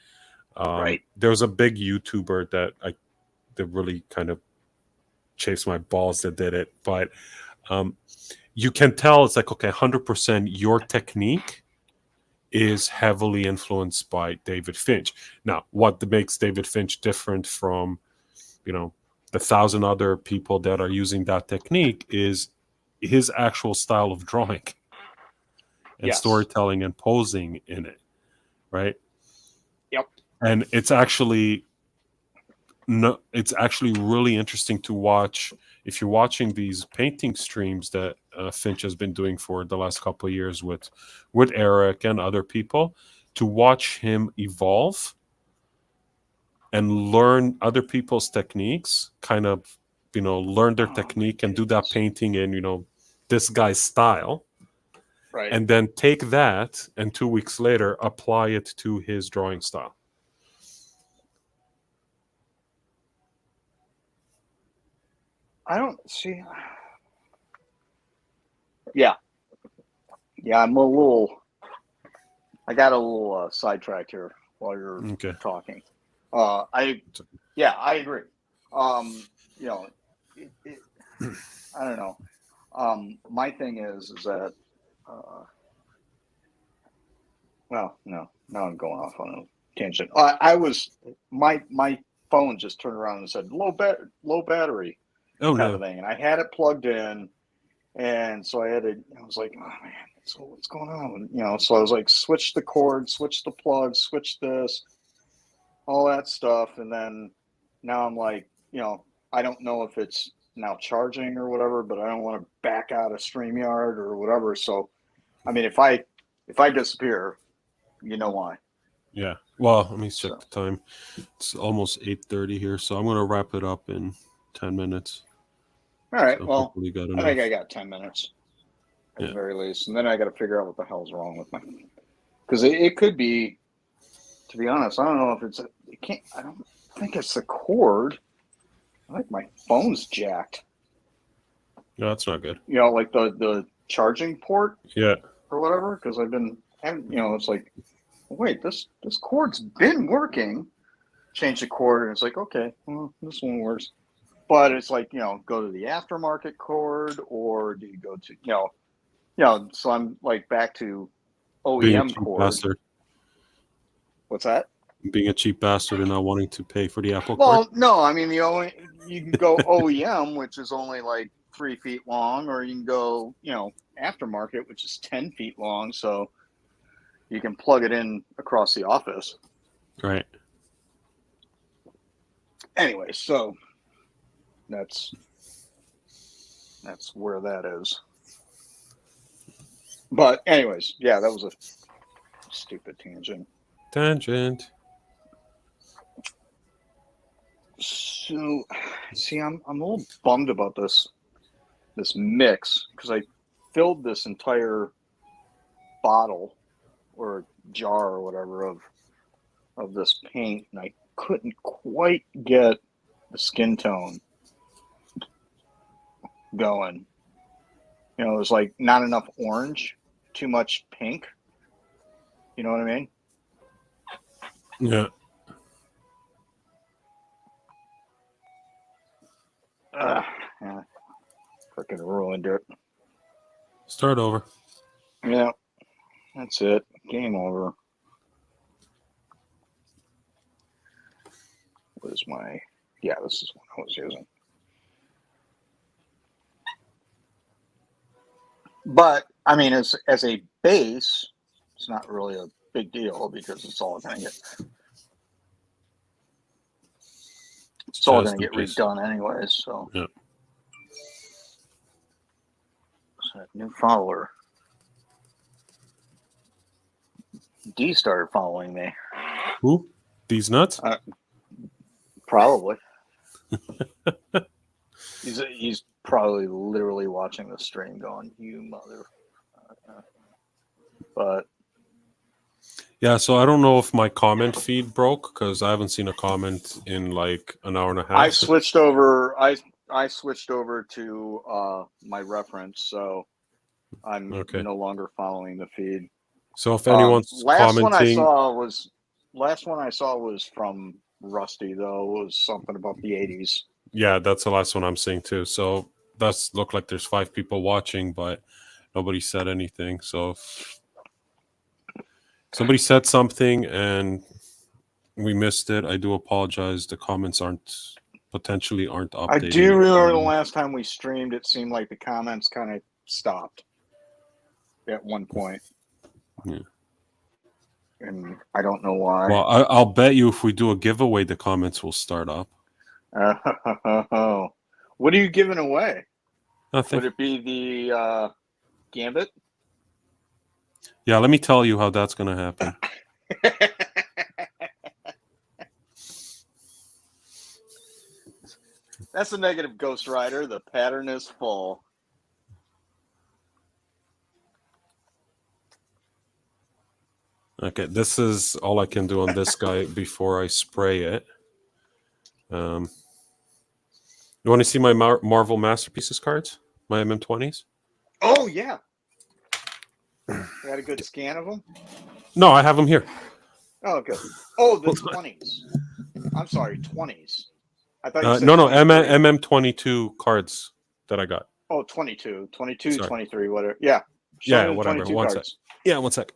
Right. There was a big YouTuber that really kind of chased my balls that did it, but um, you can tell it's like, okay, 100% your technique is heavily influenced by David Finch. Now, what makes David Finch different from, you know, the thousand other people that are using that technique is his actual style of drawing and Yes. storytelling and posing in it, right? Yep. And it's actually no, it's actually really interesting to watch if you're watching these painting streams that Finch has been doing for the last couple of years with Eric and other people, to watch him evolve and learn other people's techniques, kind of, learn their technique and do that painting in, this guy's style. Right. And then take that and 2 weeks later apply it to his drawing style. I don't see. Yeah. Yeah, I got a little sidetracked here while you're talking. I agree. I don't know. My thing is that, well, no, now I'm going off on a tangent. My phone just turned around and said low battery kind of thing, and I had it plugged in, and so I was like, oh man, so what's going on? So I was like, switch the cord, switch the plug, switch this, all that stuff, and then now I'm like, I don't know if it's now charging or whatever, but I don't want to back out of StreamYard or whatever. So, I mean, if I disappear, you know why. Yeah. Well, let me check the time. It's almost 8:30 here, so I'm going to wrap it up in 10 minutes. All right. So well, I think I got 10 minutes at the very least, and then I got to figure out what the hell's wrong with my. Because it could be, to be honest, I don't know if I don't think it's the cord. I think my phone's jacked. No, that's not good. Like the charging port. Yeah. Or whatever, because I've been having, it's like, wait, this cord's been working. Change the cord, and it's like, okay, well, this one works. But it's like, go to the aftermarket cord, or do you go to, so I'm like back to OEM cord. Bastard. What's that? Being a cheap bastard and not wanting to pay for the Apple cord? cord? No, I mean, you can go OEM, which is only like 3 feet long, or you can go, aftermarket, which is 10 feet long. So you can plug it in across the office. Right. Anyway, so that's where that is. But anyways, yeah, that was a stupid tangent. So, see, I'm a little bummed about this mix, because I filled this entire bottle or jar or whatever of this paint, and I couldn't quite get the skin tone going. It was like not enough orange, too much pink. You know what I mean? Yeah. Yeah. Freaking ruined it. Start over. Yeah. That's it. Game over. This is what I was using. But I mean, as a base, it's not really a big deal, because it's all going to get redone anyways. So yeah. So new follower. D started following me. Who? These nuts? Probably. He's probably literally watching the stream going, you mother. But yeah, so I don't know if my comment feed broke, because I haven't seen a comment in like an hour and a half. I switched over to my reference, so I'm no longer following the feed. So if anyone's commenting, last one I saw was from Rusty, though. It was something about the 80s. Yeah, that's the last one I'm seeing too. So that's look like there's 5 people watching, but nobody said anything. So if somebody said something and we missed it, I do apologize. The comments aren't updated. I do remember the last time we streamed, it seemed like the comments kind of stopped at one point. Yeah. And I don't know why. Well, I'll bet you if we do a giveaway, the comments will start up. Oh, What are you giving away? Nothing. Would it be the Gambit? Yeah, let me tell you how that's going to happen. That's a negative, Ghost Rider. The pattern is full. Okay, this is all I can do on this guy before I spray it. You want to see my Marvel Masterpieces cards? My MM20s? Oh, yeah. You got a good scan of them? No, I have them here. Oh, good. Oh, the 20s. I'm sorry, 20s. I thought you said No, 23. MM22 cards that I got. Oh, 22, Sorry. 23, whatever. Yeah. Show Yeah, me the whatever. 22 One cards. sec. Yeah, one sec.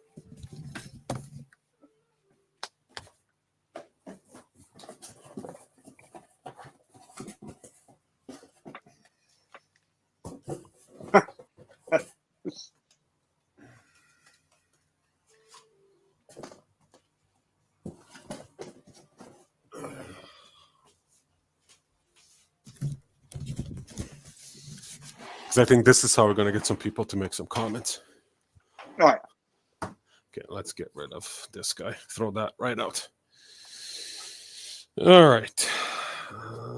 Because I think this is how we're going to get some people to make some comments. All right. Okay, let's get rid of this guy. Throw that right out. All right.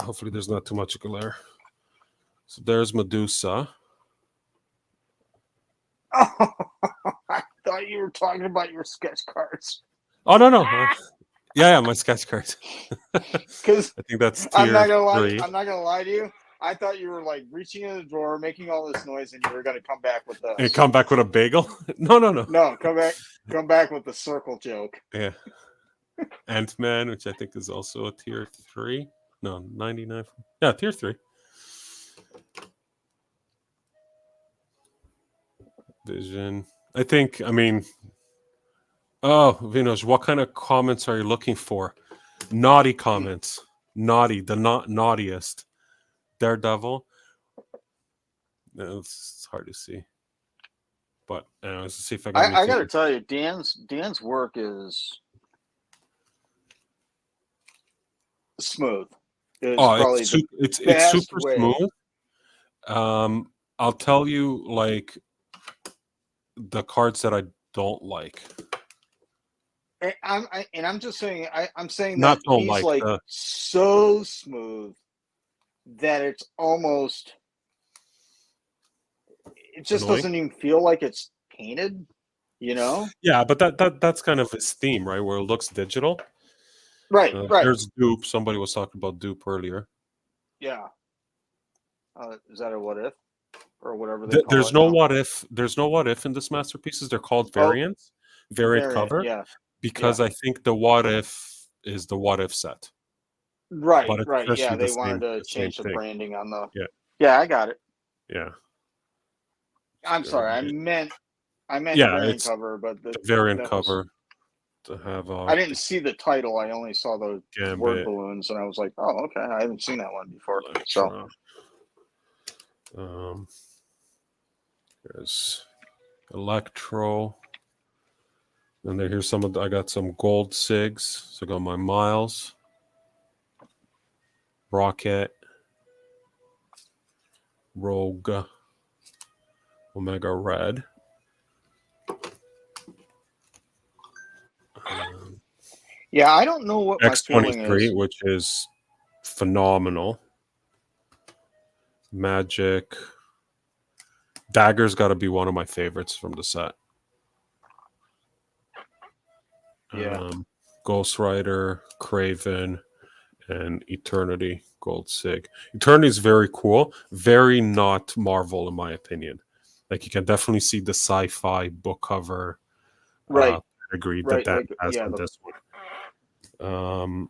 Hopefully there's not too much glare. So there's Medusa. Oh, I thought you were talking about your sketch cards. Oh, no. Yeah, my sketch cards. Because I think that's I'm tier not gonna lie. 3. I'm not gonna lie to you. I thought you were like reaching in the drawer, making all this noise, and you were gonna come back with And this. come back with a bagel? No. No, come back with the circle joke. Yeah. Ant-Man, which I think is also a tier 3. No, 99. Yeah, tier 3. Vision. I mean, oh, Vinos, what kind of comments are you looking for? Naughty comments. Naughty, the naughtiest. Daredevil. No, it's hard to see. But let's see if I can. I gotta tell you, Dan's work is smooth. It's super way. smooth. I'll tell you, like, the cards that I don't like. I'm just saying. I'm saying Not that don't he's like, like so smooth that it's almost. It just annoying. doesn't even feel like it's painted. You know? Yeah, but that's kind of his theme, right? Where it looks digital. Right. There's Dupe. Somebody was talking about Dupe earlier. Yeah. Is that a what if or whatever they call There's it no now? what if. There's no what if in this masterpieces. They're called variants. Variant cover. Yeah. Because I think the what if is the what if set. Right. But it's Right. Yeah. essentially They the wanted to same change the thing. branding on the. Yeah. Yeah, I got it. Yeah. I'm sorry. I meant variant it's cover, but the variant that cover to have. I didn't see the title. I only saw the Gambit. word balloons, and I was like, "Oh, okay. I haven't seen that one before." So, there's Electro. And then here's I got some gold SIGs. So I got my Miles, Rocket, Rogue, Omega Red. yeah, I don't know what my feeling X-23, is. which is phenomenal. Magic. Dagger's got to be one of my favorites from the set. Yeah. Ghost Rider, Craven, and Eternity Gold SIG. Eternity is very cool. Very not Marvel, in my opinion. Like, you can definitely see the sci-fi book cover. Right. Agree Right. that Like, has yeah. on this one.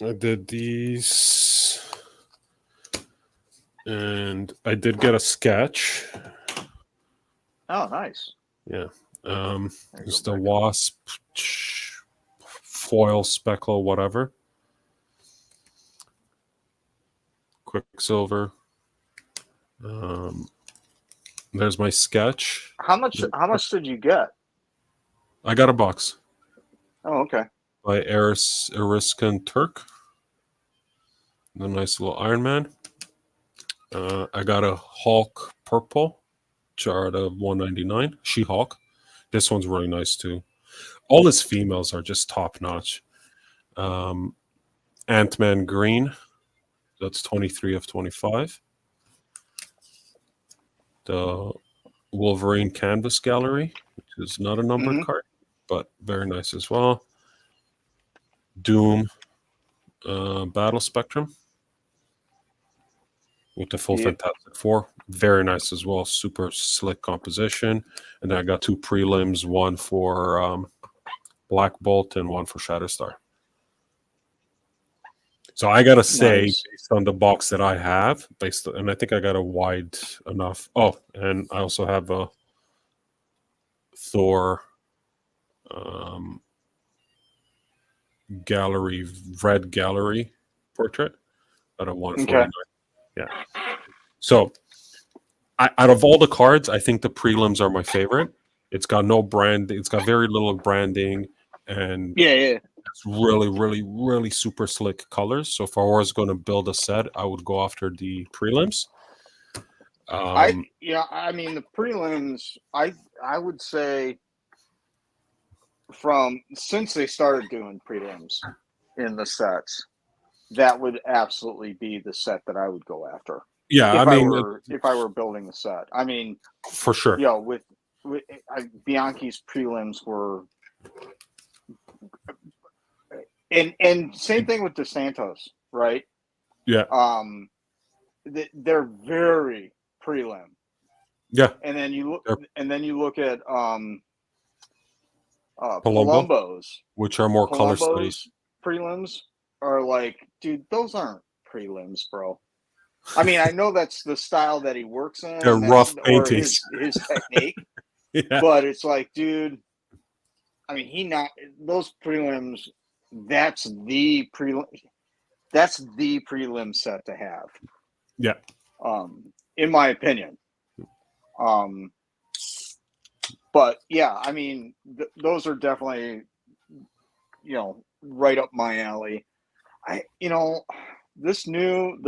I did these. And I did get a sketch. Oh, nice. Yeah. It's the Wasp foil speckle, whatever. Quicksilver. There's my sketch. How much did you get? I got a box. Oh, okay. By Eriskan Turk. The nice little Iron Man. I got a Hulk purple, chart of 199. She Hulk. This one's really nice too. All his females are just top notch. Um, Ant Man green. That's 23 of 25. The Wolverine canvas gallery, which is not a numbered Hmm. card, but very nice as well. Doom battle spectrum with the full Yep. Fantastic Four. Very nice as well. Super slick composition. And then I got two prelims, one for Black Bolt and one for Shatterstar. So I gotta say, Nice. based on the box that I have, and I think I got a wide enough. Oh, and I also have a Thor um, gallery, red gallery portrait at a Okay. 149. Yeah. So out of all the cards, I think the prelims are my favorite. It's got no brand. It's got very little branding, and Yeah, yeah. it's really, really, really super slick colors. So if I was going to build a set, I would go after the prelims. I mean, the prelims. I would say from since they started doing prelims in the sets, that would absolutely be the set that I would go after Yeah, I mean, if I were building the set. I mean, for sure. with Bianchi's prelims were, and same thing with DeSantos, right? Yeah, They're very prelim. yeah. And then you They're look at Palumbo, Palumbo's. which are more color studies. Palumbo's prelims are like, dude, those aren't prelims, bro. I mean, I know that's the style that he works in, They're and that's rough or paintings. his technique. Yeah, But it's like, dude, I mean, those prelims. That's the prelim. That's the prelim set to have. yeah. In my opinion. But yeah, I mean, those are definitely, right up my alley. The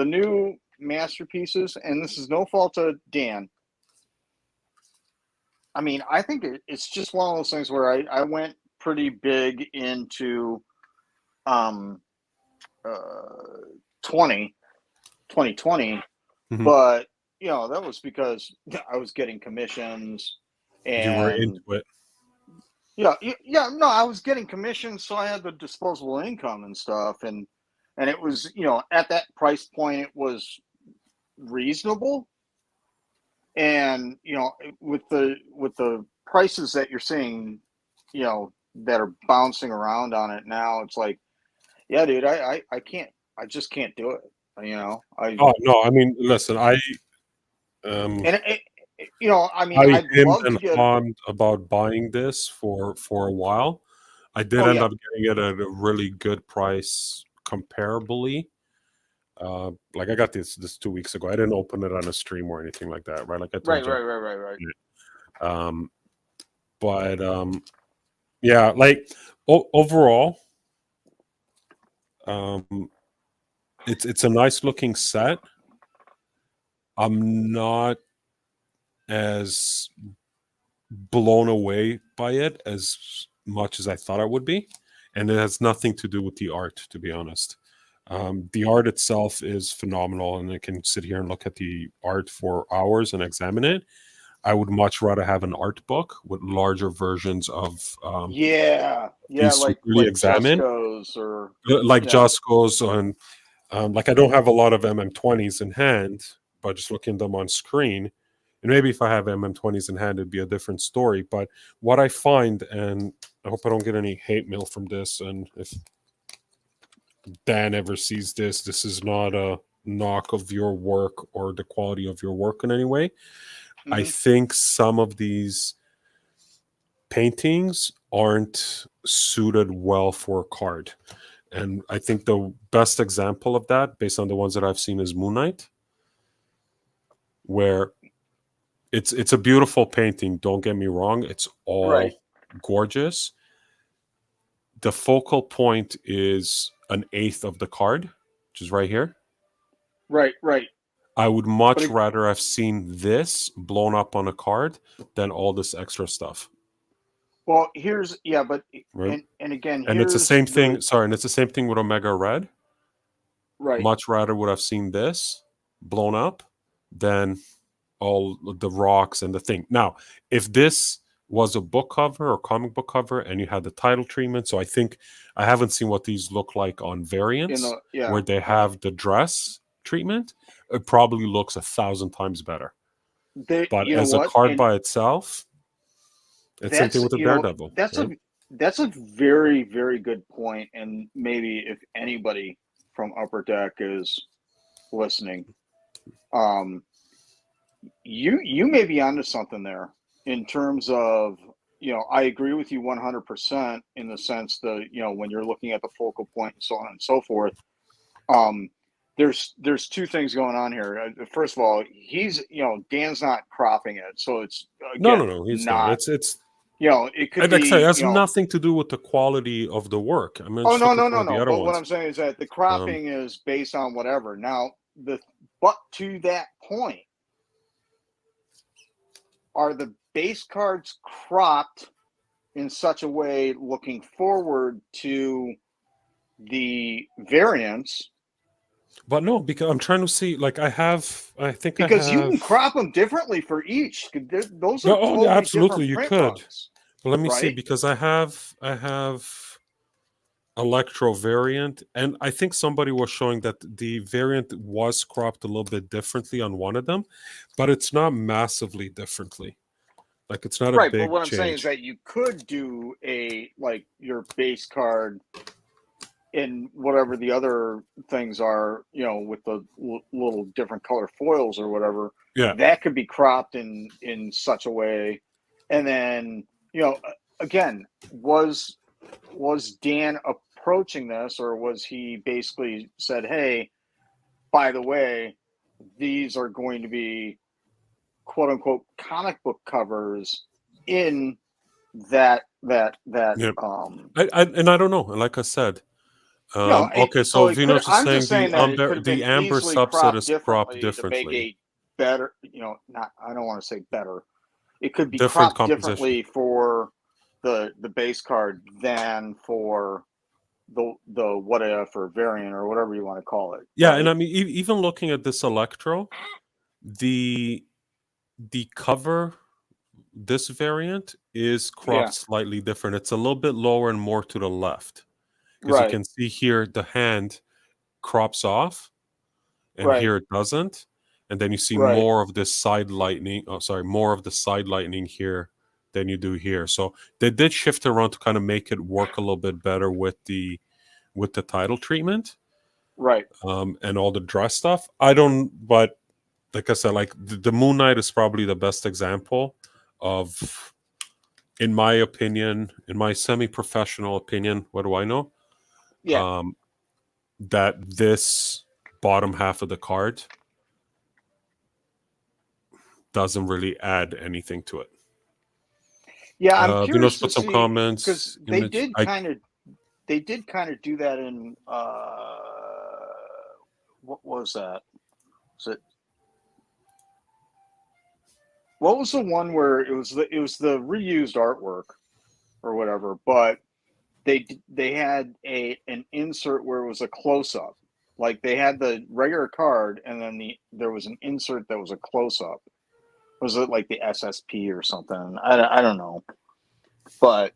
new masterpieces, and this is no fault of Dan. I mean, I think it's just one of those things where I went pretty big into um uh 2020, Mhm. but that was because I was getting commissions You were and into it. no, I was getting commissions, so I had the disposable income and stuff, and it was, at that price point, it was reasonable, and with the prices that you're seeing, that are bouncing around on it now, it's like, yeah, dude, I can't, I just can't do it, Oh no, I mean, listen, um, and I mean, I I'd hemmed love to and get. hawed about buying this for a while. I did Oh end yeah. up getting it at a really good price comparably. Like I got this 2 weeks ago. I didn't open it on a stream or anything like that, right? Like I Right, told you. right, right, right, right. Um, but yeah, like overall, um, it's a nice looking set. I'm not as blown away by it as much as I thought I would be, and it has nothing to do with the art, to be honest. The art itself is phenomenal, and I can sit here and look at the art for hours and examine it. I would much rather have an art book with larger versions of Yeah, yeah, things to really like examine, Jesco's or like yeah. Josco's, and like I don't have a lot of MM20s in hand, but just looking at them on screen, and maybe if I have MM20s in hand, it'd be a different story. But what I find, and I hope I don't get any hate mail from this, and if Dan ever sees this, this is not a knock of your work or the quality of your work in any way. I Hmm. think some of these paintings aren't suited well for a card. And I think the best example of that, based on the ones that I've seen, is Moon Knight, where it's a beautiful painting. Don't get me wrong; it's Right, all gorgeous. The focal point is an eighth of the card, which is right here. right, right. I would much But it- rather have seen this blown up on a card than all this extra stuff, Well, right? and again, And it's the here's same thing. the Sorry, and it's the same thing with Omega Red. right. Much rather would have seen this blown up than all the rocks and the thing. Now, if this was a book cover or comic book cover and you had the title treatment, so I think I haven't seen what these look like on variants where they have the dress treatment. It probably looks 1,000 times better. But You know as a what? card And by itself, it's same thing with the Daredevil. Right? that's a very, very good point. And maybe if anybody from Upper Deck is listening, you may be onto something there in terms of, I agree with you 100% in the sense that, when you're looking at the focal point and so on and so forth. There's two things going on here. First of all, Dan's not cropping it, so it's again No. He's not. It's it could like I say, it be has nothing to do with the quality of the work. I mean, oh just no look at no some no of the no. other But what ones. I'm saying is that the cropping is based on whatever. Now but to that point, are the base cards cropped in such a way looking forward to the variants? But no, because I'm trying to see. Like I think I Because you have. can crop them differently for each. Those No, are oh, yeah, totally absolutely, different you print could. runs, But let me see right? because I have Electro variant, and I think somebody was showing that the variant was cropped a little bit differently on one of them, but it's not massively differently. Like it's not a Right, but big what I'm saying is change. that you could do your base card in whatever the other things are, with the little different color foils or whatever. Yeah. That could be cropped in such a way, and then again, was Dan approaching this, or was he basically said, "Hey, by the way, these are going to be quote unquote comic book covers in that Yeah. I don't know. Like I said, okay. so So it could Venus is I'm just saying saying that it could have the been amber easily subset cropped is cropped differently to make differently, a better, not I don't want to say better. It could be different cropped composition. differently for the base card than for the what if or variant or whatever you want to call it. Yeah, Right? and I mean, even looking at this Electro, the cover, this variant is cropped Yeah. slightly different. It's a little bit lower and more to the left because you Right. can see here the hand crops off, and Right. here it doesn't, and then you see Right. more of this side lightning. Oh, sorry, more of the side lightning here than you do here. So they did shift around to kind of make it work a little bit better with the title treatment. Right. And all the dress stuff. I don't, but like I said, like the Moon Knight is probably the best example of, in my opinion, in my semi-professional opinion, what do I know? Yeah. That this bottom half of the card doesn't really add anything to it. Yeah, I'm Venus curious to put some see because comments. they did kind of do that in what was that? Was it what was the one where it was the reused artwork or whatever, but they had an insert where it was a close up. Like they had the regular card and then there was an insert that was a close up. Was it like the SSP or something? I don't know. But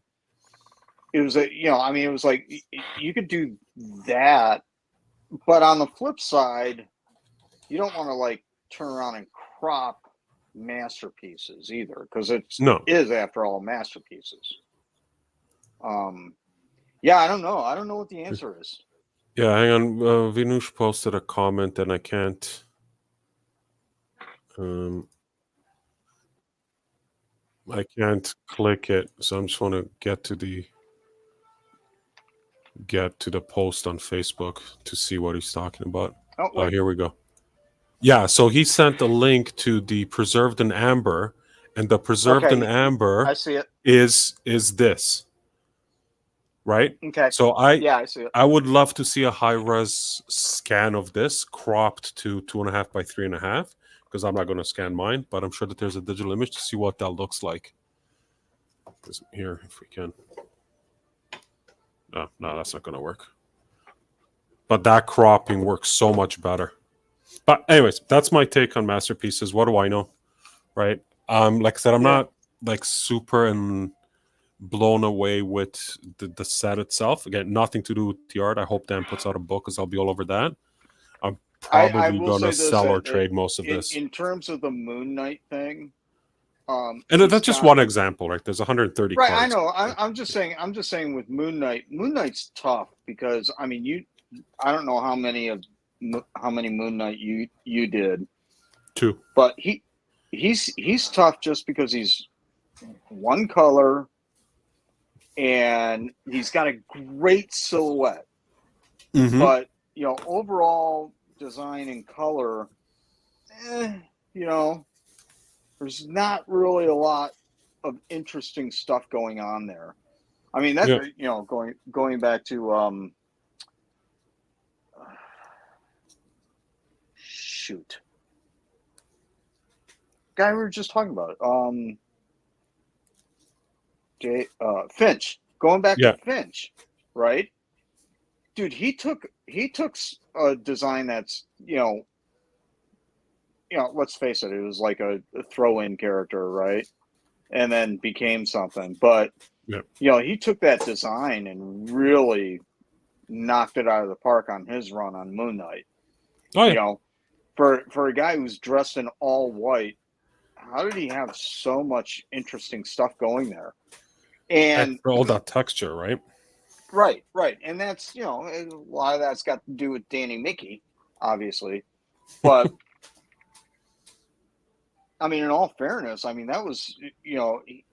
it was it was like you could do that, but on the flip side, you don't want to like turn around and crop masterpieces either, because it No. is after all masterpieces. Yeah, I don't know. I don't know what the answer is. Yeah, hang on. Vinush posted a comment and I can't. I can't click it, so I'm just want to get to the post on Facebook to see what he's talking about. Oh, here we go. Yeah, so he sent a link to the preserved in amber, and the preserved in amber I see it. is this. right? Okay. So Yeah, I see it. I would love to see a high res scan of this cropped to 2.5 by 3.5 because I'm not going to scan mine, but I'm sure that there's a digital image to see what that looks like. Here, if we can. No, that's not going to work. But that cropping works so much better. But anyways, that's my take on masterpieces. What do I know, right? Like I said, I'm Yeah. not like super and blown away with the set itself. Again, nothing to do with the art. I hope Dan puts out a book because I'll be all over that. I'm I probably will gonna say this sell or trade most of this. in terms of the Moon Knight thing, And he's that's just got one example, right? There's 130 right. I cards. know. I'm just saying. I'm just saying with Moon Knight. Moon Knight's tough because I mean, I don't know how many Moon Knight you did, 2. but he's tough just because he's one color and he's got a great silhouette. Mm-hmm. But overall design and color, there's not really a lot of interesting stuff going on there. I mean, that's going back to shoot, guy we were just talking about, Finch. Going back to Finch, right? Dude, he took a design that's let's face it, it was like a throw-in character, right? And then became something. But he took that design and really knocked it out of the park on his run on Moon Knight. Oh, yeah. For a guy who's dressed in all white, how did he have so much interesting stuff going there? And all that texture, right? Right. And that's, a lot of that's got to do with Danny Mickey, obviously. But I mean, in all fairness, I mean, that was,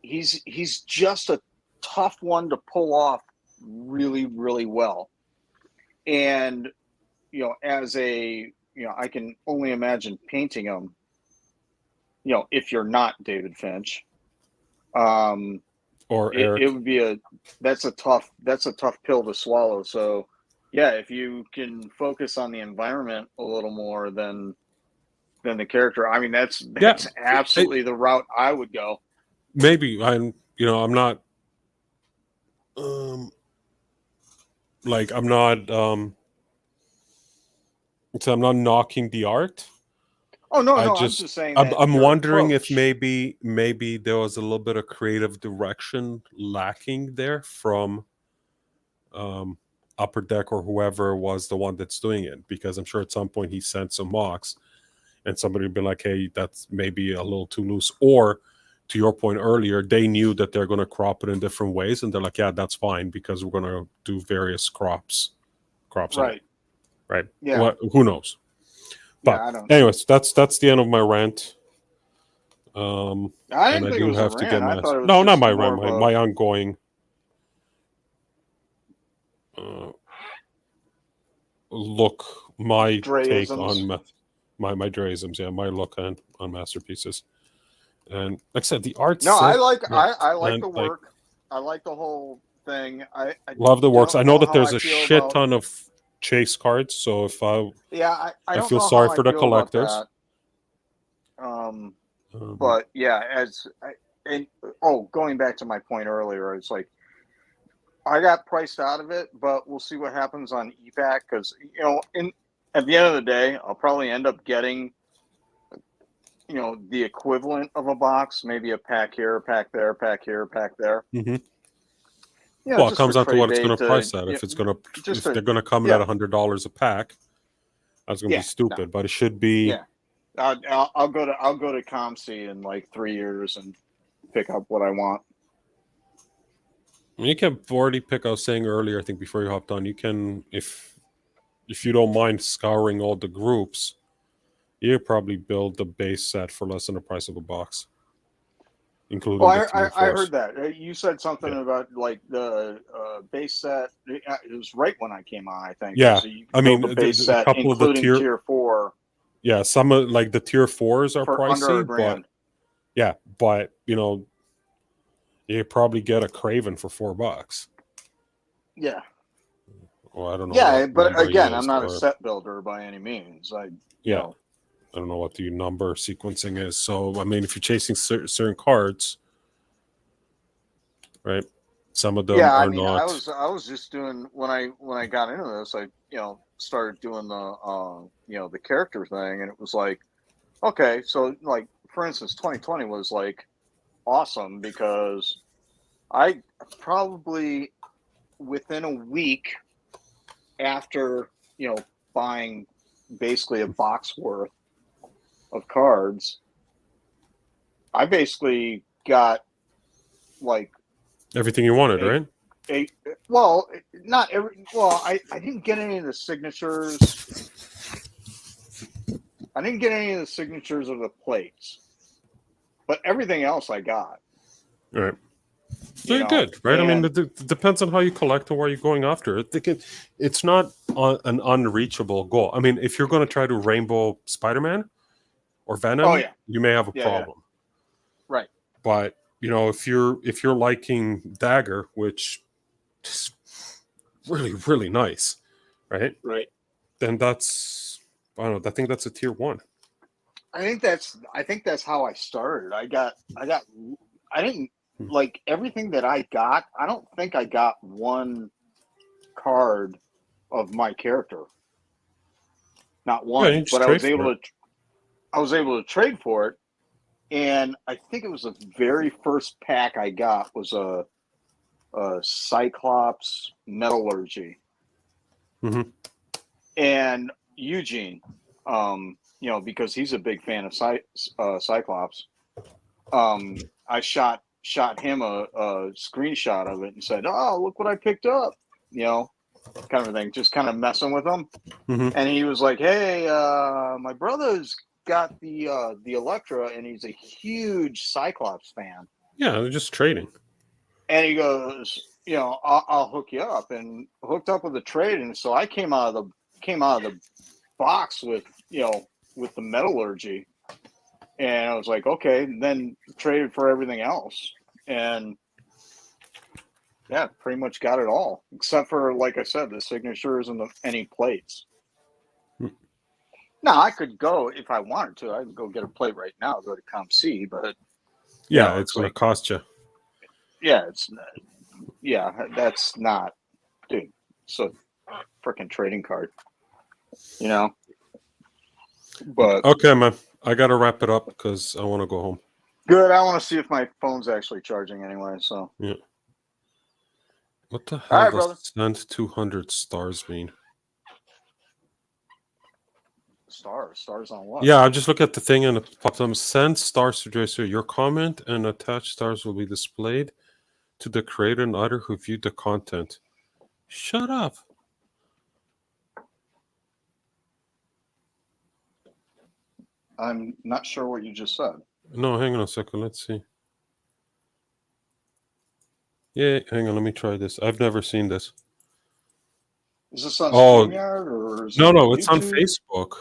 he's just a tough one to pull off really, really well. And, as I can only imagine painting him, if you're not David Finch, or Eric. It would be that's a tough pill to swallow. So yeah, if you can focus on the environment a little more than the character, I mean, that's absolutely the route I would go. Maybe I'm not I'm not knocking the art. Oh no, I'm just saying I'm wondering if maybe there was a little bit of creative direction lacking there from Upper Deck or whoever was the one that's doing it, because I'm sure at some point he sent some mocks and somebody would be like, hey, that's maybe a little too loose. Or to your point earlier, they knew that they're going to crop it in different ways and they're like, yeah, that's fine because we're going to do various crops right. Right. Yeah. Who knows? But I don't. Anyways, that's the end of my rant. I didn't think it was a rant. I thought it was no, not just my rant. My ongoing look. My take on my Dreisms. Yeah, my look on masterpieces. And like I said, the art. No, I like the work. I like the whole thing. I love the works. I know that there's a shit ton of chase cards, so if I feel sorry for the collectors. But yeah, going back to my point earlier, it's like I got priced out of it, but we'll see what happens on eBay because at the end of the day, I'll probably end up getting the equivalent of a box, maybe a pack here, a pack there, pack here, pack there. Mm-hmm. Well, it comes down to what it's going to price at. If they're going to come in at $100 a pack, that's going to be stupid. No. But it should be. Yeah, I'll go to ComC in like 3 years and pick up what I want. You can already pick. I was saying earlier, I think before you hopped on, you can if you don't mind scouring all the groups, you probably build the base set for less than the price of a box. Including I heard that. You said something about like the base set. It was right when I came on, I think. Yeah, so you the base set, couple including of the tier 4. Yeah, some of like the tier 4s are pricey, but you probably get a Craven for $4. Yeah. Well, I don't know Yeah, what but number he again, I'm is, not a or set builder by any means. I, you yeah, know, I don't know what the number sequencing is. So, I mean, if you're chasing certain cards, right? Some of them yeah. I are mean, not. I was just doing when I got into this, I started doing the the character thing, and it was like, okay, so like for instance, 2020 was like awesome because I probably within a week after buying basically a box worth of cards, I basically got like Everything you wanted, a right? a well, not every well, I didn't get any of the signatures. I didn't get any of the signatures of the plates, but everything else I got. All right. You Very know, good, right? I mean, and it depends on how you collect and where you're going after. It's not an unreachable goal. I mean, if you're going to try to rainbow Spider-Man or oh Venom, yeah, you may have a yeah, problem. right. But if you're liking Dagger, which is really really nice, right? Right. Then I don't know. I think that's a tier one. I think that's how I started. I didn't Hmm. like everything that I got. I don't think I got one card of my character. Not Yeah, you one, just but trade for it. I was able to trade for it, and I think it was the very first pack I got was a Cyclops metallurgy, Hmm. and Eugene, because he's a big fan of Cyclops. I shot him a screenshot of it and said, "Oh, look what I picked up," kind of a thing, just kind of messing with him. Hmm. And he was like, "Hey, my brother's got the Electra, and he's a huge Cyclops fan." Yeah, they're just trading. And he goes, I'll hook you up, and hooked up with the trade. And so I came out of the box with with the metallurgy, and I was like, okay, and then traded for everything else, and yeah, pretty much got it all except for, like I said, the signatures and any plates. Hmm. Now I could go if I wanted to. I could go get a plate right now, go to Comp C, but Yeah, it's it's going to like, cost you. yeah, that's not, dude. So freaking trading card, you know. But Okay, man. I got to wrap it up because I want to go home. good. I want to see if my phone's actually charging anyway. So, Yeah. What the all hell right, brother. does send 200 stars mean? Stars on what? Yeah, I just look at the thing and it pops up. Send stars to Jason. Your comment and attached stars will be displayed to the creator and other who viewed the content. Shut up. I'm not sure what you just said. No, hang on a second. Let's see. Yeah, hang on. Let me try this. I've never seen this. Is this on Oh, StreamYard or is no, it no. It's on YouTube? Facebook.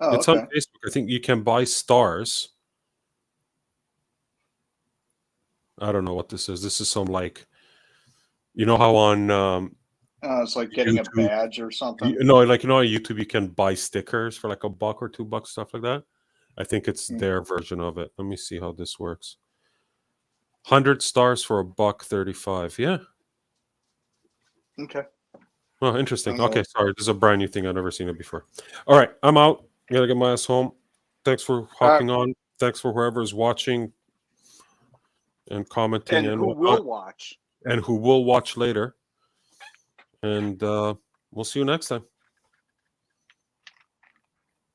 Oh, It's on okay. Facebook. I think you can buy stars. I don't know what this is. This is some like, how on It's like getting a YouTube, badge or something. like on YouTube you can buy stickers for like $1 or $2, stuff like that. I think it's Hmm. their version of it. Let me see how this works. 100 stars for $1.35. Yeah. Okay. Oh, interesting. I'm Okay, gonna, sorry. This is a brand new thing. I've never seen it before. All right, I'm out. Gotta get my ass home. Thanks for all right. hopping on. Thanks for whoever's watching and commenting And and who whatnot, will watch? and who will watch later. And we'll see you next time.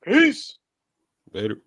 Peace. Later.